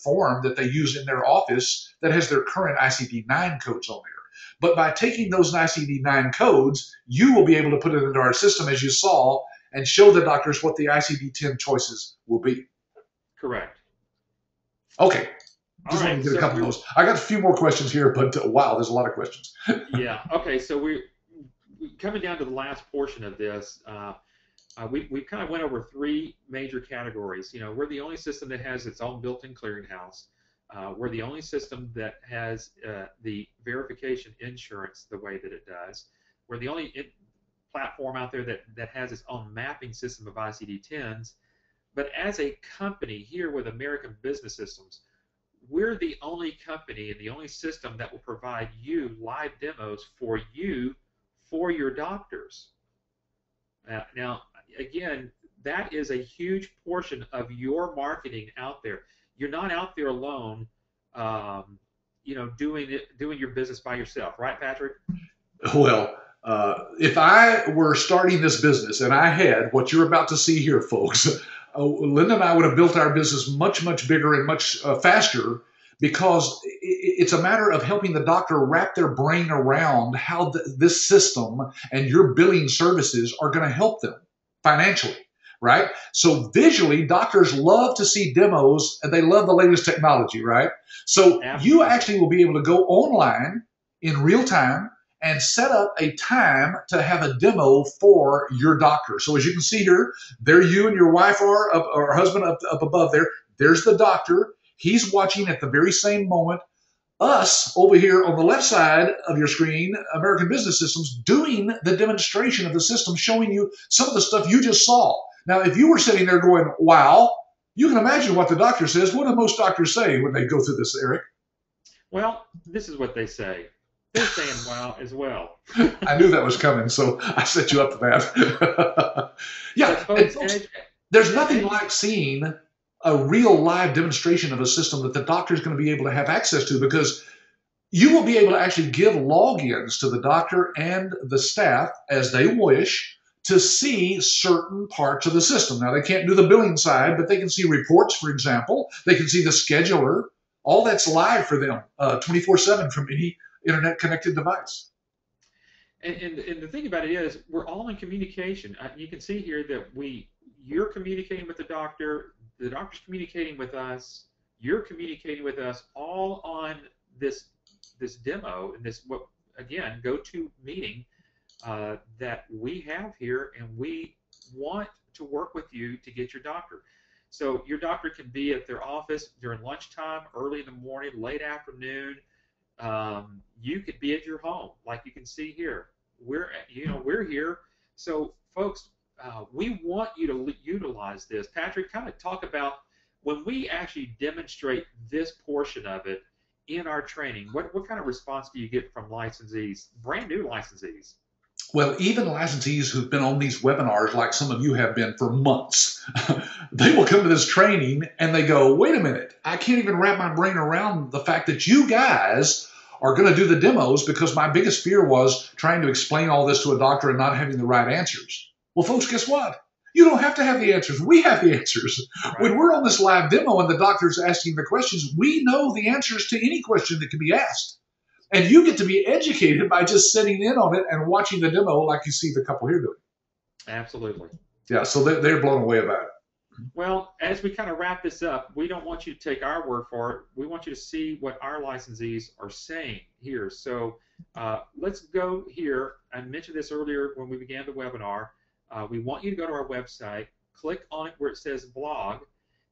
form that they use in their office that has their current ICD-9 codes on there. But by taking those ICD-9 codes, you will be able to put it into our system, as you saw, and show the doctors what the ICD-10 choices will be. Correct. Okay. Just All want right, to get a couple of those. I got a few more questions here, but wow, there's a lot of questions. Yeah. Okay. So we're coming down to the last portion of this. We kind of went over three major categories. You know, we're the only system that has its own built-in clearinghouse. We're the only system that has the verification insurance the way that it does. We're the only platform out there that has its own mapping system of ICD-10s. But as a company here with American Business Systems, we're the only company and the only system that will provide you live demos for your doctors. Now, again, that is a huge portion of your marketing out there. You're not out there alone, doing your business by yourself, right, Patrick? Well, if I were starting this business and I had what you're about to see here, folks, Linda and I would have built our business much, much bigger and much faster, because it's a matter of helping the doctor wrap their brain around how this system and your billing services are going to help them financially, right? So visually, doctors love to see demos and they love the latest technology, right? So you actually will be able to go online in real time and set up a time to have a demo for your doctor. So as you can see here, there you and your wife are, or husband up above there. There's the doctor. He's watching at the very same moment us over here on the left side of your screen, American Business Systems, doing the demonstration of the system, showing you some of the stuff you just saw. Now, if you were sitting there going, wow, you can imagine what the doctor says. What do most doctors say when they go through this, Eric? Well, this is what they say. They're saying wow as well. I knew that was coming, so I set you up for that. Yeah. There's nothing like seeing a real live demonstration of a system that the doctor is going to be able to have access to, because you will be able to actually give logins to the doctor and the staff as they wish to see certain parts of the system. Now, they can't do the billing side, but they can see reports, for example. They can see the scheduler. All that's live for them 24/7 from any internet-connected device. And the thing about it is, we're all in communication. You can see here that you're communicating with the doctor's communicating with us, you're communicating with us, all on this demo and this go-to meeting that we have here, and we want to work with you to get your doctor. So your doctor can be at their office during lunchtime, early in the morning, late afternoon. You could be at your home, like you can see here. We're here. So folks, we want you to utilize this. Patrick, kind of talk about when we actually demonstrate this portion of it in our training. What kind of response do you get from licensees, brand new licensees? Well, even licensees who've been on these webinars, like some of you have been for months, they will come to this training and they go, wait a minute, I can't even wrap my brain around the fact that you guys are going to do the demos, because my biggest fear was trying to explain all this to a doctor and not having the right answers. Well, folks, guess what? You don't have to have the answers. We have the answers. Right. When we're on this live demo and the doctor's asking the questions, we know the answers to any question that can be asked. And you get to be educated by just sitting in on it and watching the demo, like you see the couple here doing. Absolutely. Yeah, so they're blown away about it. Well, as we kind of wrap this up, we don't want you to take our word for it. We want you to see what our licensees are saying here. So let's go here. I mentioned this earlier when we began the webinar. We want you to go to our website, click on it where it says blog.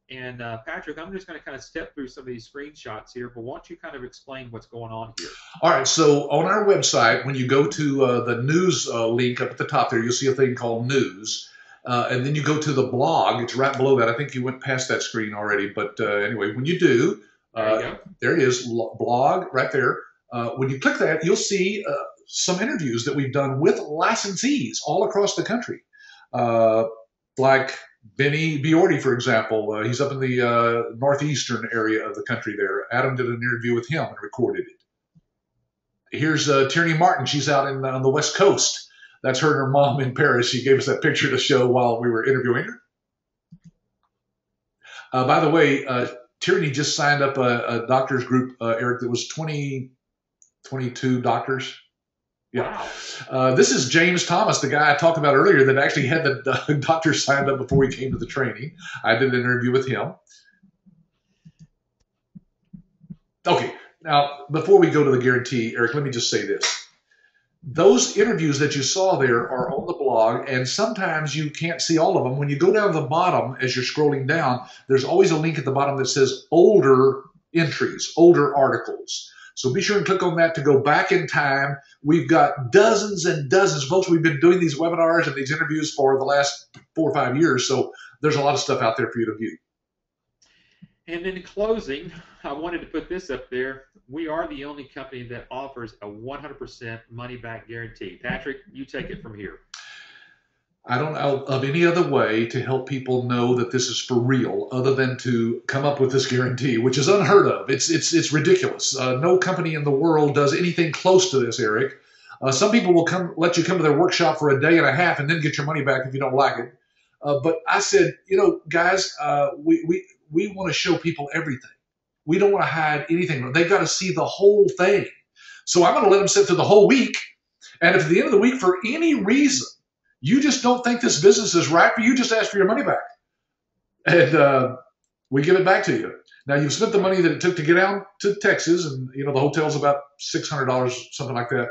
And Patrick, I'm just going to kind of step through some of these screenshots here, but why don't you kind of explain what's going on here? All right, so on our website, when you go to the news link up at the top there, you'll see a thing called news. And then you go to the blog. It's right below that. I think you went past that screen already. But anyway, when you do, there it is, blog right there. When you click that, you'll see some interviews that we've done with licensees all across the country. Like Benny Biordi, for example. He's up in the northeastern area of the country there. Adam did an interview with him and recorded it. Here's Tierney Martin. She's out on the West Coast. That's her and her mom in Paris. She gave us that picture to show while we were interviewing her. By the way, Tierney just signed up a doctors group, Eric, that was 22 doctors. Yeah. Wow. This is James Thomas, the guy I talked about earlier that actually had the doctors signed up before we came to the training. I did an interview with him. Okay. Now, before we go to the guarantee, Eric, let me just say this. Those interviews that you saw there are on the blog, and sometimes you can't see all of them. When you go down to the bottom, as you're scrolling down, there's always a link at the bottom that says older entries, older articles. So be sure and click on that to go back in time. We've got dozens and dozens. Folks, we've been doing these webinars and these interviews for the last 4 or 5 years, so there's a lot of stuff out there for you to view. And in closing, I wanted to put this up there. We are the only company that offers a 100% money-back guarantee. Patrick, you take it from here. I don't know of any other way to help people know that this is for real other than to come up with this guarantee, which is unheard of. It's ridiculous. No company in the world does anything close to this, Eric. Some people will let you come to their workshop for a day and a half and then get your money back if you don't like it. But I said, guys, we want to show people everything. We don't want to hide anything. They've got to see the whole thing. So I'm going to let them sit through the whole week. And if at the end of the week, for any reason, you just don't think this business is right for you, just ask for your money back. And we give it back to you. Now, you've spent the money that it took to get out to Texas, and the hotel's about $600, something like that.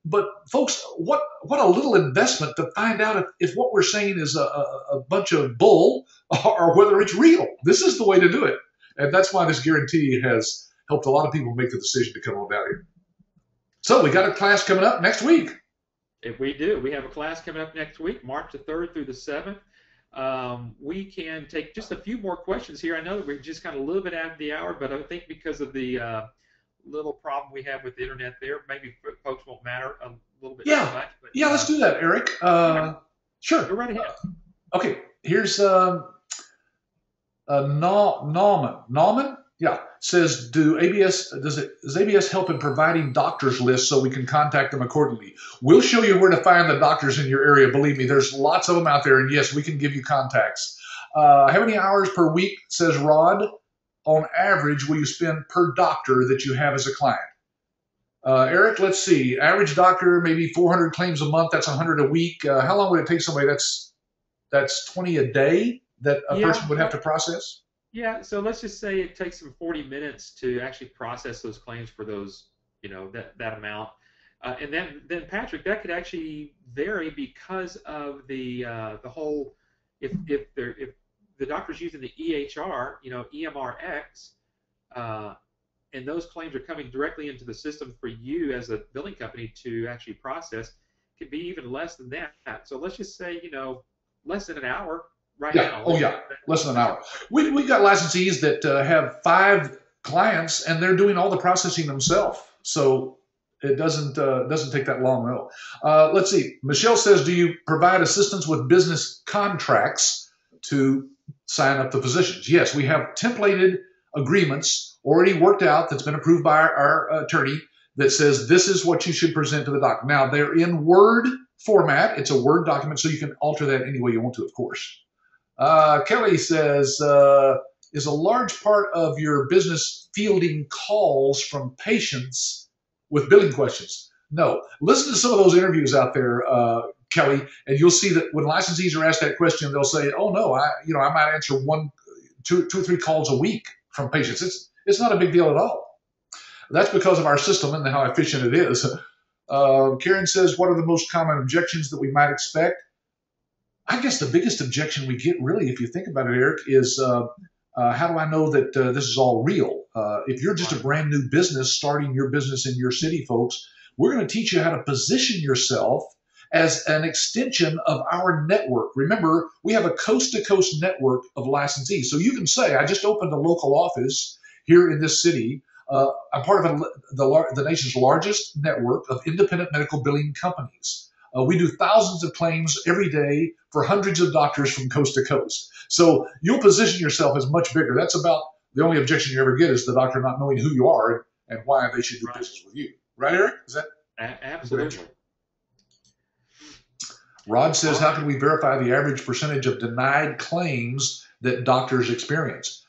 But folks, what a little investment to find out if what we're saying is a bunch of bull or whether it's real. This is the way to do it. And that's why this guarantee has helped a lot of people make the decision to come on down here. So we got a class coming up next week. If we do, we have a class coming up next week, March the 3rd through the 7th. We can take just a few more questions here. I know that we're just kind of a little bit out of the hour, but I think because of the little problem we have with the internet there, maybe folks won't matter a little bit too much. But, let's do that, Eric. Sure. Go right ahead. Okay. Here's Nauman, yeah, says, does ABS help in providing doctors lists so we can contact them accordingly? We'll show you where to find the doctors in your area. Believe me, there's lots of them out there, and yes, we can give you contacts. How many hours per week, says Rod, on average will you spend per doctor that you have as a client? Eric, let's see. Average doctor, maybe 400 claims a month. That's 100 a week. How long would it take somebody? That's 20 a day that a person would have to process? Yeah, so let's just say it takes them 40 minutes to actually process those claims for those, that amount. And then Patrick, that could actually vary because of the whole if the doctor's using the EHR, EMRX, and those claims are coming directly into the system for you as a billing company to actually process, could be even less than that. So let's just say, less than an hour now. Oh, yeah, less than an hour. We've got licensees that have 5 clients, and they're doing all the processing themselves. So it doesn't take that long, no. Let's see. Michelle says, do you provide assistance with business contracts to sign up the physicians? Yes, we have templated agreements already worked out that's been approved by our attorney that says this is what you should present to the doctor. Now, they're in Word format. It's a Word document, so you can alter that any way you want to, of course. Kelly says, is a large part of your business fielding calls from patients with billing questions? No. Listen to some of those interviews out there, Kelly, and you'll see that when licensees are asked that question, they'll say, "Oh no, I might answer 2 or 3 calls a week from patients. It's not a big deal at all." That's because of our system and how efficient it is. Karen says, "What are the most common objections that we might expect?" I guess the biggest objection we get, really, if you think about it, Eric, is how do I know that this is all real? If you're just a brand new business starting your business in your city, folks, we're going to teach you how to position yourself as an extension of our network. Remember, we have a coast-to-coast network of licensees. So you can say, I just opened a local office here in this city. I'm part of the nation's largest network of independent medical billing companies. We do thousands of claims every day for hundreds of doctors from coast to coast. So you'll position yourself as much bigger. That's about the only objection you ever get is the doctor not knowing who you are and why they should do business with you. Right, Eric? Is that absolutely? Rod says, how can we verify the average percentage of denied claims that doctors experience?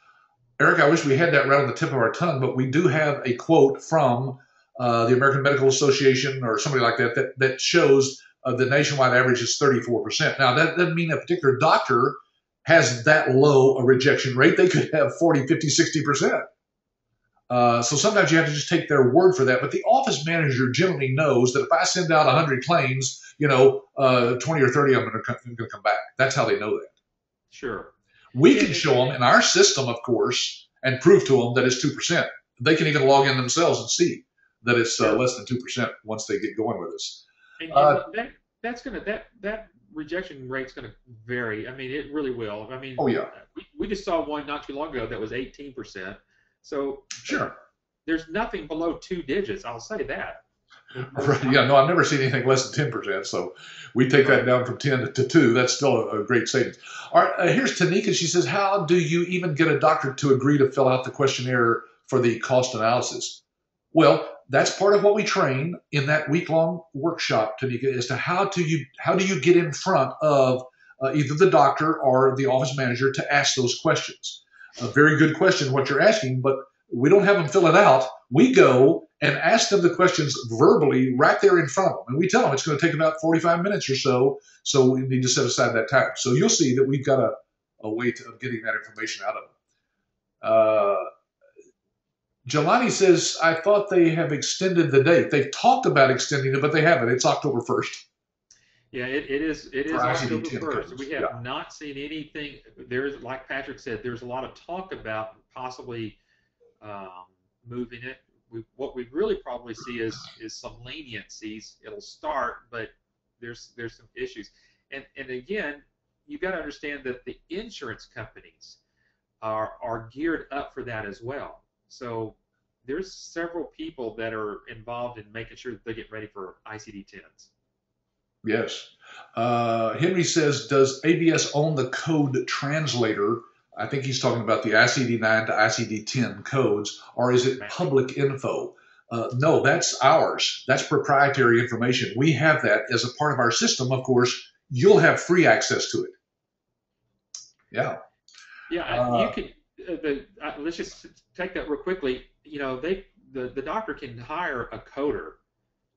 Eric, I wish we had that right on the tip of our tongue, but we do have a quote from the American Medical Association or somebody like that shows the nationwide average is 34%. Now, that doesn't mean a particular doctor has that low a rejection rate. They could have 40, 50, 60%. So sometimes you have to just take their word for that. But the office manager generally knows that if I send out 100 claims, 20 or 30 of them are going to come back. That's how they know that. Sure. We can show them in our system, of course, and prove to them that it's 2%. They can even log in themselves and see that it's less than 2% once they get going with us. And that rejection rate's going to vary. I mean, it really will. I mean, oh yeah. We just saw one not too long ago that was 18%. So sure, there's nothing below 2 digits. I'll say that. Right. Yeah. No, I've never seen anything less than 10%. So we take that down from 10 to 2. That's still a great savings. All right. Here's Tanika. She says, how do you even get a doctor to agree to fill out the questionnaire for the cost analysis? Well, that's part of what we train in that week-long workshop, Tanika, as to how do you get in front of either the doctor or the office manager to ask those questions. A very good question, what you're asking, but we don't have them fill it out. We go and ask them the questions verbally right there in front of them. And we tell them it's going to take about 45 minutes or so, so we need to set aside that time. So you'll see that we've got a way of getting that information out of them. Jelani says, I thought they have extended the date. They've talked about extending it, but they haven't. It's October 1st. Yeah, it is October 1st. We have not seen anything. There's, like Patrick said, there's a lot of talk about possibly moving it. What we really probably see is some leniencies. It'll start, but there's some issues. And again, you've got to understand that the insurance companies are geared up for that as well. So there's several people that are involved in making sure that they get ready for ICD-10s. Yes. Henry says, does ABS own the code translator? I think he's talking about the ICD-9 to ICD-10 codes, or is it public info? No, that's ours. That's proprietary information. We have that as a part of our system. Of course, you'll have free access to it. Yeah. Yeah, you could. Let's just take that real quickly. You know, the doctor can hire a coder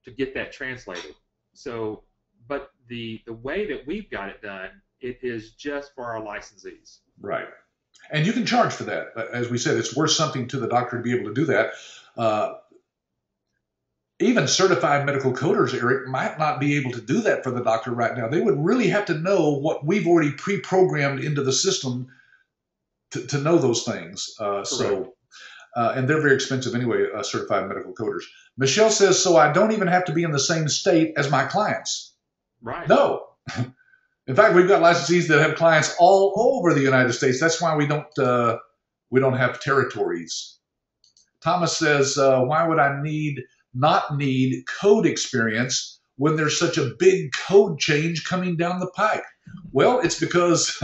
to get that translated. So, but the way that we've got it done, it is just for our licensees. Right. And you can charge for that. As we said, it's worth something to the doctor to be able to do that. Even certified medical coders, Eric, might not be able to do that for the doctor right now. They would really have to know what we've already pre-programmed into the system to know those things. And they're very expensive anyway, certified medical coders. Michelle says, so I don't even have to be in the same state as my clients. Right. No. In fact, we've got licensees that have clients all over the United States. That's why we don't have territories. Thomas says, why would I not need code experience when there's such a big code change coming down the pike? Well, it's because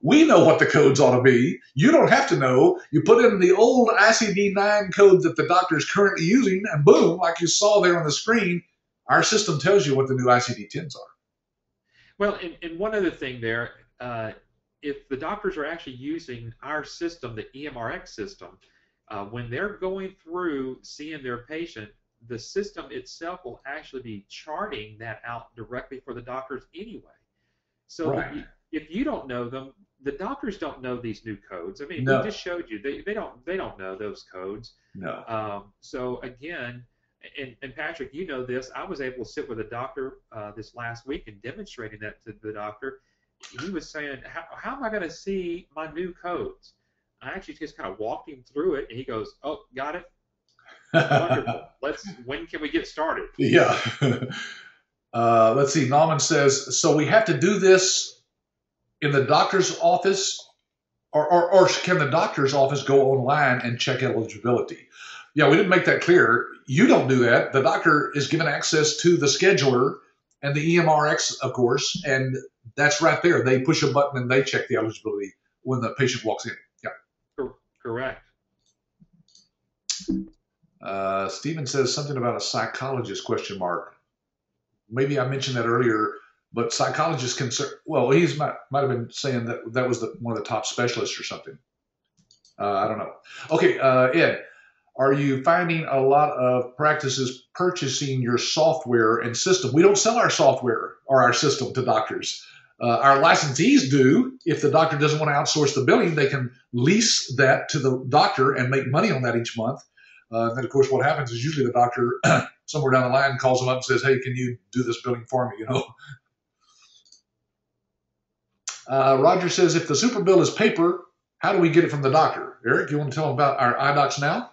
we know what the codes ought to be. You don't have to know. You put in the old ICD-9 code that the doctor is currently using, and boom, like you saw there on the screen, our system tells you what the new ICD-10s are. Well, and one other thing there, if the doctors are actually using our system, the EMRX system, when they're going through seeing their patient, the system itself will actually be charting that out directly for the doctors anyway. So right. If you don't know them, the doctors don't know these new codes. I mean, no. We just showed you they don't know those codes. No. So again, and Patrick, you know this. I was able to sit with a doctor this last week and demonstrating that to the doctor. He was saying, how am I going to see my new codes? I actually just kind of walked him through it, and he goes, "Oh, got it. Wonderful. When can we get started?" Yeah. Let's see. Nauman says, so we have to do this in the doctor's office, or can the doctor's office go online and check eligibility? Yeah, we didn't make that clear. You don't do that. The doctor is given access to the scheduler and the EMRX, of course, and that's right there. They push a button and they check the eligibility when the patient walks in. Yeah. Correct. Stephen says something about a psychologist, ? Maybe I mentioned that earlier, but psychologists can, well, he might have been saying that was one of the top specialists or something. I don't know. Okay, Ed, are you finding a lot of practices purchasing your software and system? We don't sell our software or our system to doctors. Our licensees do. If the doctor doesn't want to outsource the billing, they can lease that to the doctor and make money on that each month. Then, of course, what happens is usually the doctor somewhere down the line calls them up and says, hey, can you do this billing for me, Roger says, if the super bill is paper, how do we get it from the doctor? Eric, you want to tell them about our iDocs Now?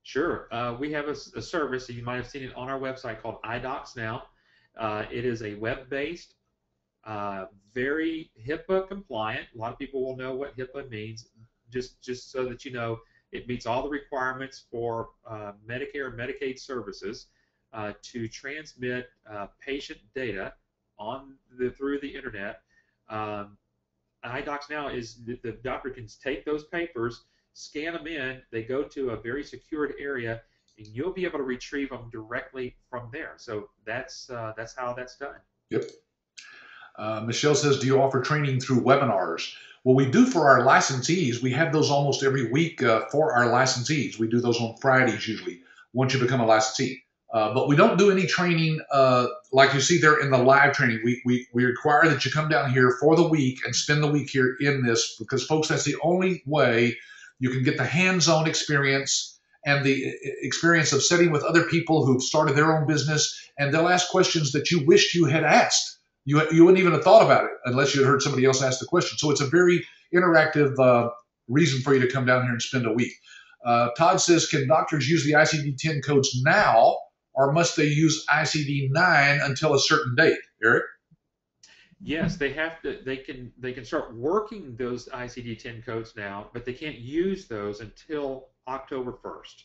Sure. We have a service, you might have seen it on our website, called iDocs Now. It is a web-based, very HIPAA compliant. A lot of people will know what HIPAA means, just so that you know. It meets all the requirements for Medicare and Medicaid services to transmit patient data through the internet. iDocs Now is the doctor can take those papers, scan them in, they go to a very secured area, and you'll be able to retrieve them directly from there. So that's how that's done. Yep. Michelle says, do you offer training through webinars? Well, we do for our licensees. We have those almost every week for our licensees. We do those on Fridays usually once you become a licensee. But we don't do any training like you see there in the live training. We require that you come down here for the week and spend the week here in this because, folks, that's the only way you can get the hands-on experience and the experience of sitting with other people who've started their own business, and they'll ask questions that you wished you had asked. You wouldn't even have thought about it unless you had heard somebody else ask the question. So it's a very interactive reason for you to come down here and spend a week. Todd says, can doctors use the ICD-10 codes now, or must they use ICD-9 until a certain date? Eric? Yes, they have to. They can start working those ICD-10 codes now, but they can't use those until October 1st.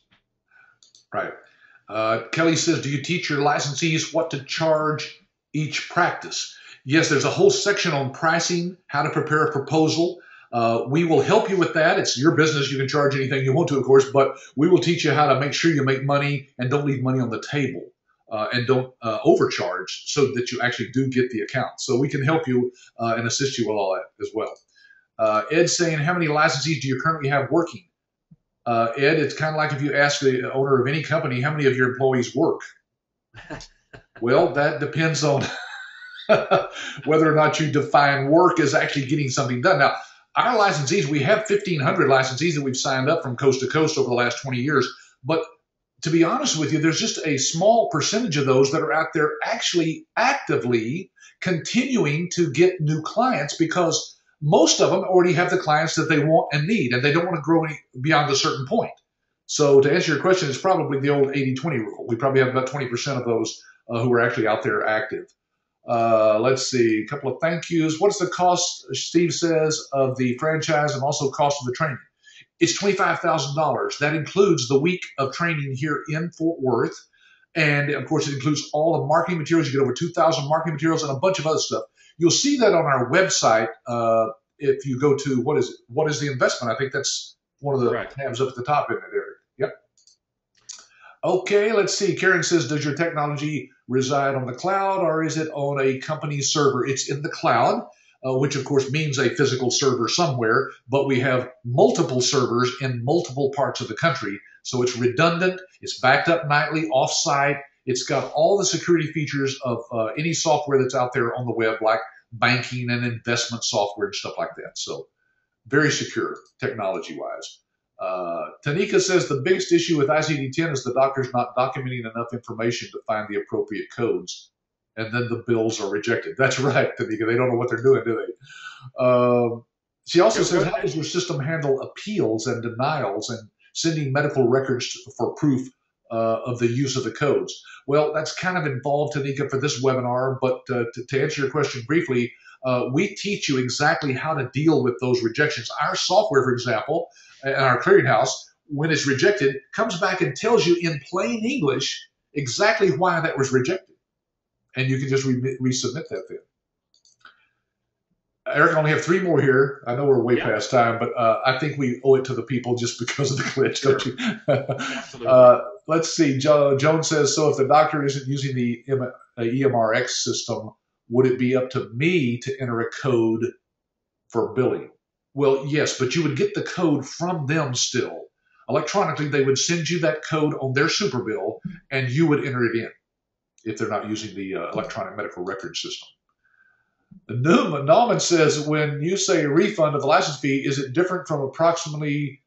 Right. Kelly says, do you teach your licensees what to charge each practice. Yes, there's a whole section on pricing, how to prepare a proposal. We will help you with that. It's your business. You can charge anything you want to, of course, but we will teach you how to make sure you make money and don't leave money on the table, and don't overcharge, so that you actually do get the account. So we can help you and assist you with all that as well. Ed's saying, how many licensees do you currently have working? Ed, it's kind of like if you ask the owner of any company, how many of your employees work? Well, that depends on whether or not you define work as actually getting something done. Now, our licensees, we have 1,500 licensees that we've signed up from coast to coast over the last 20 years. But to be honest with you, there's just a small percentage of those that are out there actually actively continuing to get new clients, because most of them already have the clients that they want and need, and they don't want to grow any beyond a certain point. So to answer your question, it's probably the old 80-20 rule. We probably have about 20% of those who are actually out there active. Let's see, a couple of thank yous. What's the cost, Steve says, of the franchise and also cost of the training? It's $25,000. That includes the week of training here in Fort Worth. And, of course, it includes all the marketing materials. You get over 2,000 marketing materials and a bunch of other stuff. You'll see that on our website if you go to, what is the investment? I think that's one of the tabs up at the top in that area. Yep. Okay, let's see. Karen says, does your technology reside on the cloud, or is it on a company server? It's in the cloud, which of course means a physical server somewhere, but we have multiple servers in multiple parts of the country. So it's redundant, it's backed up nightly, off-site. It's got all the security features of any software that's out there on the web, like banking and investment software and stuff like that. So very secure technology-wise. Tanika says the biggest issue with ICD-10 is the doctor's not documenting enough information to find the appropriate codes, and then the bills are rejected. That's right, Tanika. They don't know what they're doing, do they? She also says, how does your system handle appeals and denials and sending medical records for proof of the use of the codes? Well, that's kind of involved, Tanika, for this webinar, but to answer your question briefly, we teach you exactly how to deal with those rejections. Our software, for example, in our clearinghouse, when it's rejected, comes back and tells you in plain English exactly why that was rejected. And you can just resubmit that then. Eric, I only have 3 more here. I know we're way past time, but I think we owe it to the people just because of the glitch, don't you? Absolutely. Let's see. Joan says, so if the doctor isn't using the EMRX system, would it be up to me to enter a code for billing? Well, yes, but you would get the code from them still. Electronically, they would send you that code on their super bill, and you would enter it in if they're not using the electronic medical record system. Nauman says, when you say a refund of the license fee, is it different from approximately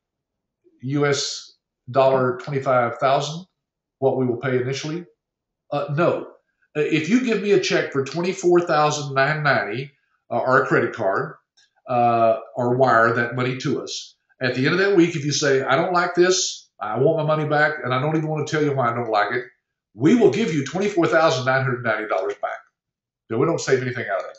US $25,000, what we will pay initially? No. If you give me a check for $24,990 or a credit card, or wire that money to us, at the end of that week, if you say, I don't like this, I want my money back, and I don't even want to tell you why I don't like it, we will give you $24,990 back. No, we don't save anything out of that.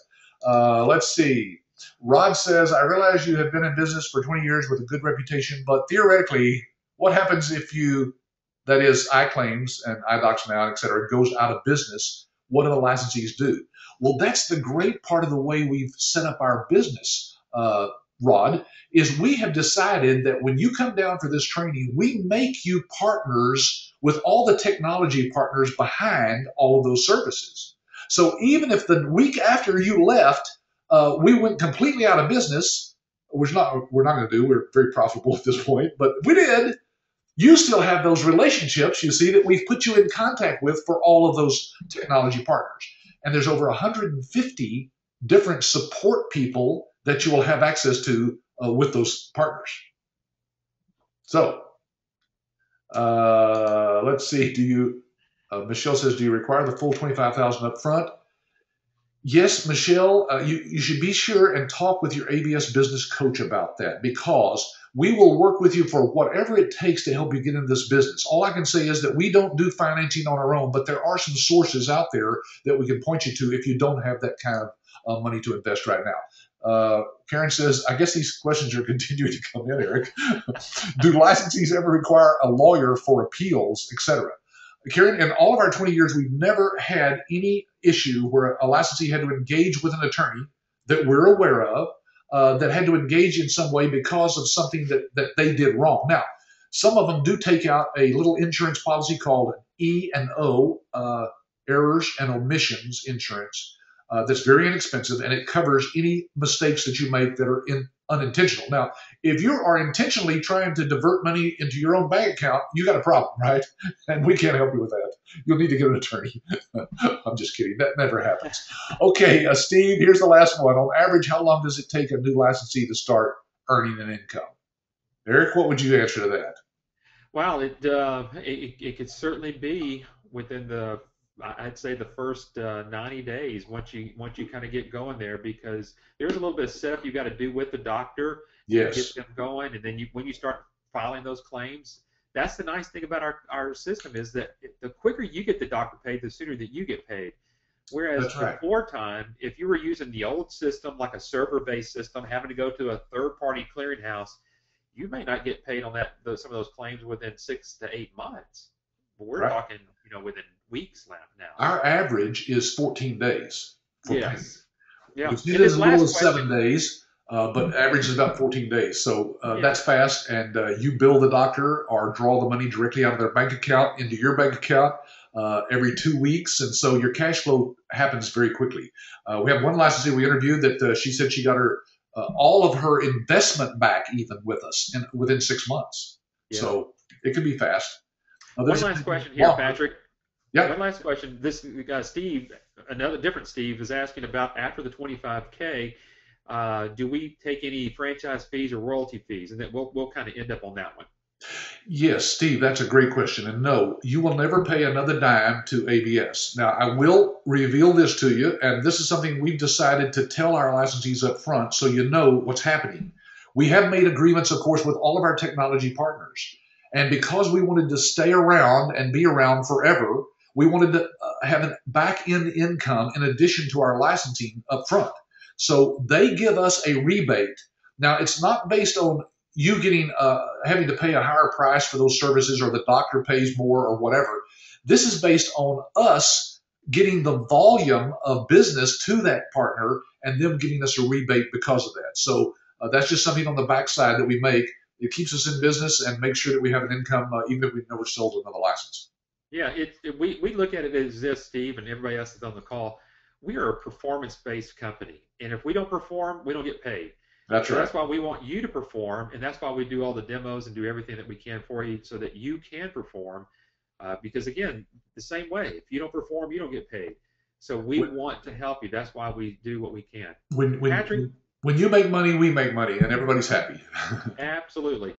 Let's see. Rod says, I realize you have been in business for 20 years with a good reputation, but theoretically, what happens if you, that is, iClaims and iDocs Now, et cetera, goes out of business? What do the licensees do? Well, that's the great part of the way we've set up our business, Rod, is we have decided that when you come down for this training, we make you partners with all the technology partners behind all of those services. So even if the week after you left, we went completely out of business, which we're not going to do, we're very profitable at this point, but we did, you still have those relationships, you see, that we've put you in contact with for all of those technology partners. And there's over 150 different support people that you will have access to with those partners. So let's see. Michelle says, do you require the full $25,000 up front? Yes, Michelle, you should be sure and talk with your ABS business coach about that, because we will work with you for whatever it takes to help you get into this business. All I can say is that we don't do financing on our own, but there are some sources out there that we can point you to if you don't have that kind of money to invest right now. Karen says, I guess these questions are continuing to come in, Eric. Do licensees ever require a lawyer for appeals, etc.? Karen, in all of our 20 years, we've never had any issue where a licensee had to engage with an attorney that we're aware of, that had to engage in some way because of something that they did wrong. Now, some of them do take out a little insurance policy called E&O, errors and omissions insurance, that's very inexpensive, and it covers any mistakes that you make that are unintentional. Now, if you are intentionally trying to divert money into your own bank account, you got a problem, right? And we can't help you with that. You'll need to get an attorney. I'm just kidding. That never happens. Okay, Steve, here's the last one. On average, how long does it take a new licensee to start earning an income? Eric, what would you answer to that? Well, it could certainly be within I'd say the first 90 days once you kind of get going there, because there's a little bit of setup you got to do with the doctor to Yes. get them going, and then when you start filing those claims, that's the nice thing about our system is that the quicker you get the doctor paid, the sooner that you get paid. Whereas That's right. before time, if you were using the old system, like a server-based system, having to go to a third-party clearinghouse, you may not get paid on some of those claims within 6 to 8 months. But we're Right. talking, within weeks now. Our average is 14 days. For payment. Yes. Yeah. We see And it as this little last as 7 days, but average is about 14 days. So Yeah. that's fast, and you bill the doctor or draw the money directly out of their bank account into your bank account every 2 weeks, and so your cash flow happens very quickly. We have one licensee we interviewed that she said she got her all of her investment back even with us within 6 months. Yeah. So it can be fast. One last question here, Patrick. Yeah. One last question. This Steve, another different Steve, is asking about after the 25K. Do we take any franchise fees or royalty fees? And then we'll kind of end up on that one. Yes, Steve, that's a great question. And no, you will never pay another dime to ABS. Now, I will reveal this to you, and this is something we've decided to tell our licensees up front so you know what's happening. We have made agreements, of course, with all of our technology partners. And because we wanted to stay around and be around forever, we wanted to have a back-end income in addition to our licensing up front. So they give us a rebate. Now, it's not based on you getting having to pay a higher price for those services or the doctor pays more or whatever. This is based on us getting the volume of business to that partner and them giving us a rebate because of that. So that's just something on the backside that we make. It keeps us in business and makes sure that we have an income even if we've never sold another license. Yeah, we look at it as this, Steve, and everybody else that's on the call. We are a performance-based company, and if we don't perform, we don't get paid. That's So right. that's why we want you to perform, and that's why we do all the demos and do everything that we can for you so that you can perform. Because, again, the same way, if you don't perform, you don't get paid. So we want to help you. That's why we do what we can. Patrick? When you make money, we make money, and everybody's happy. Absolutely.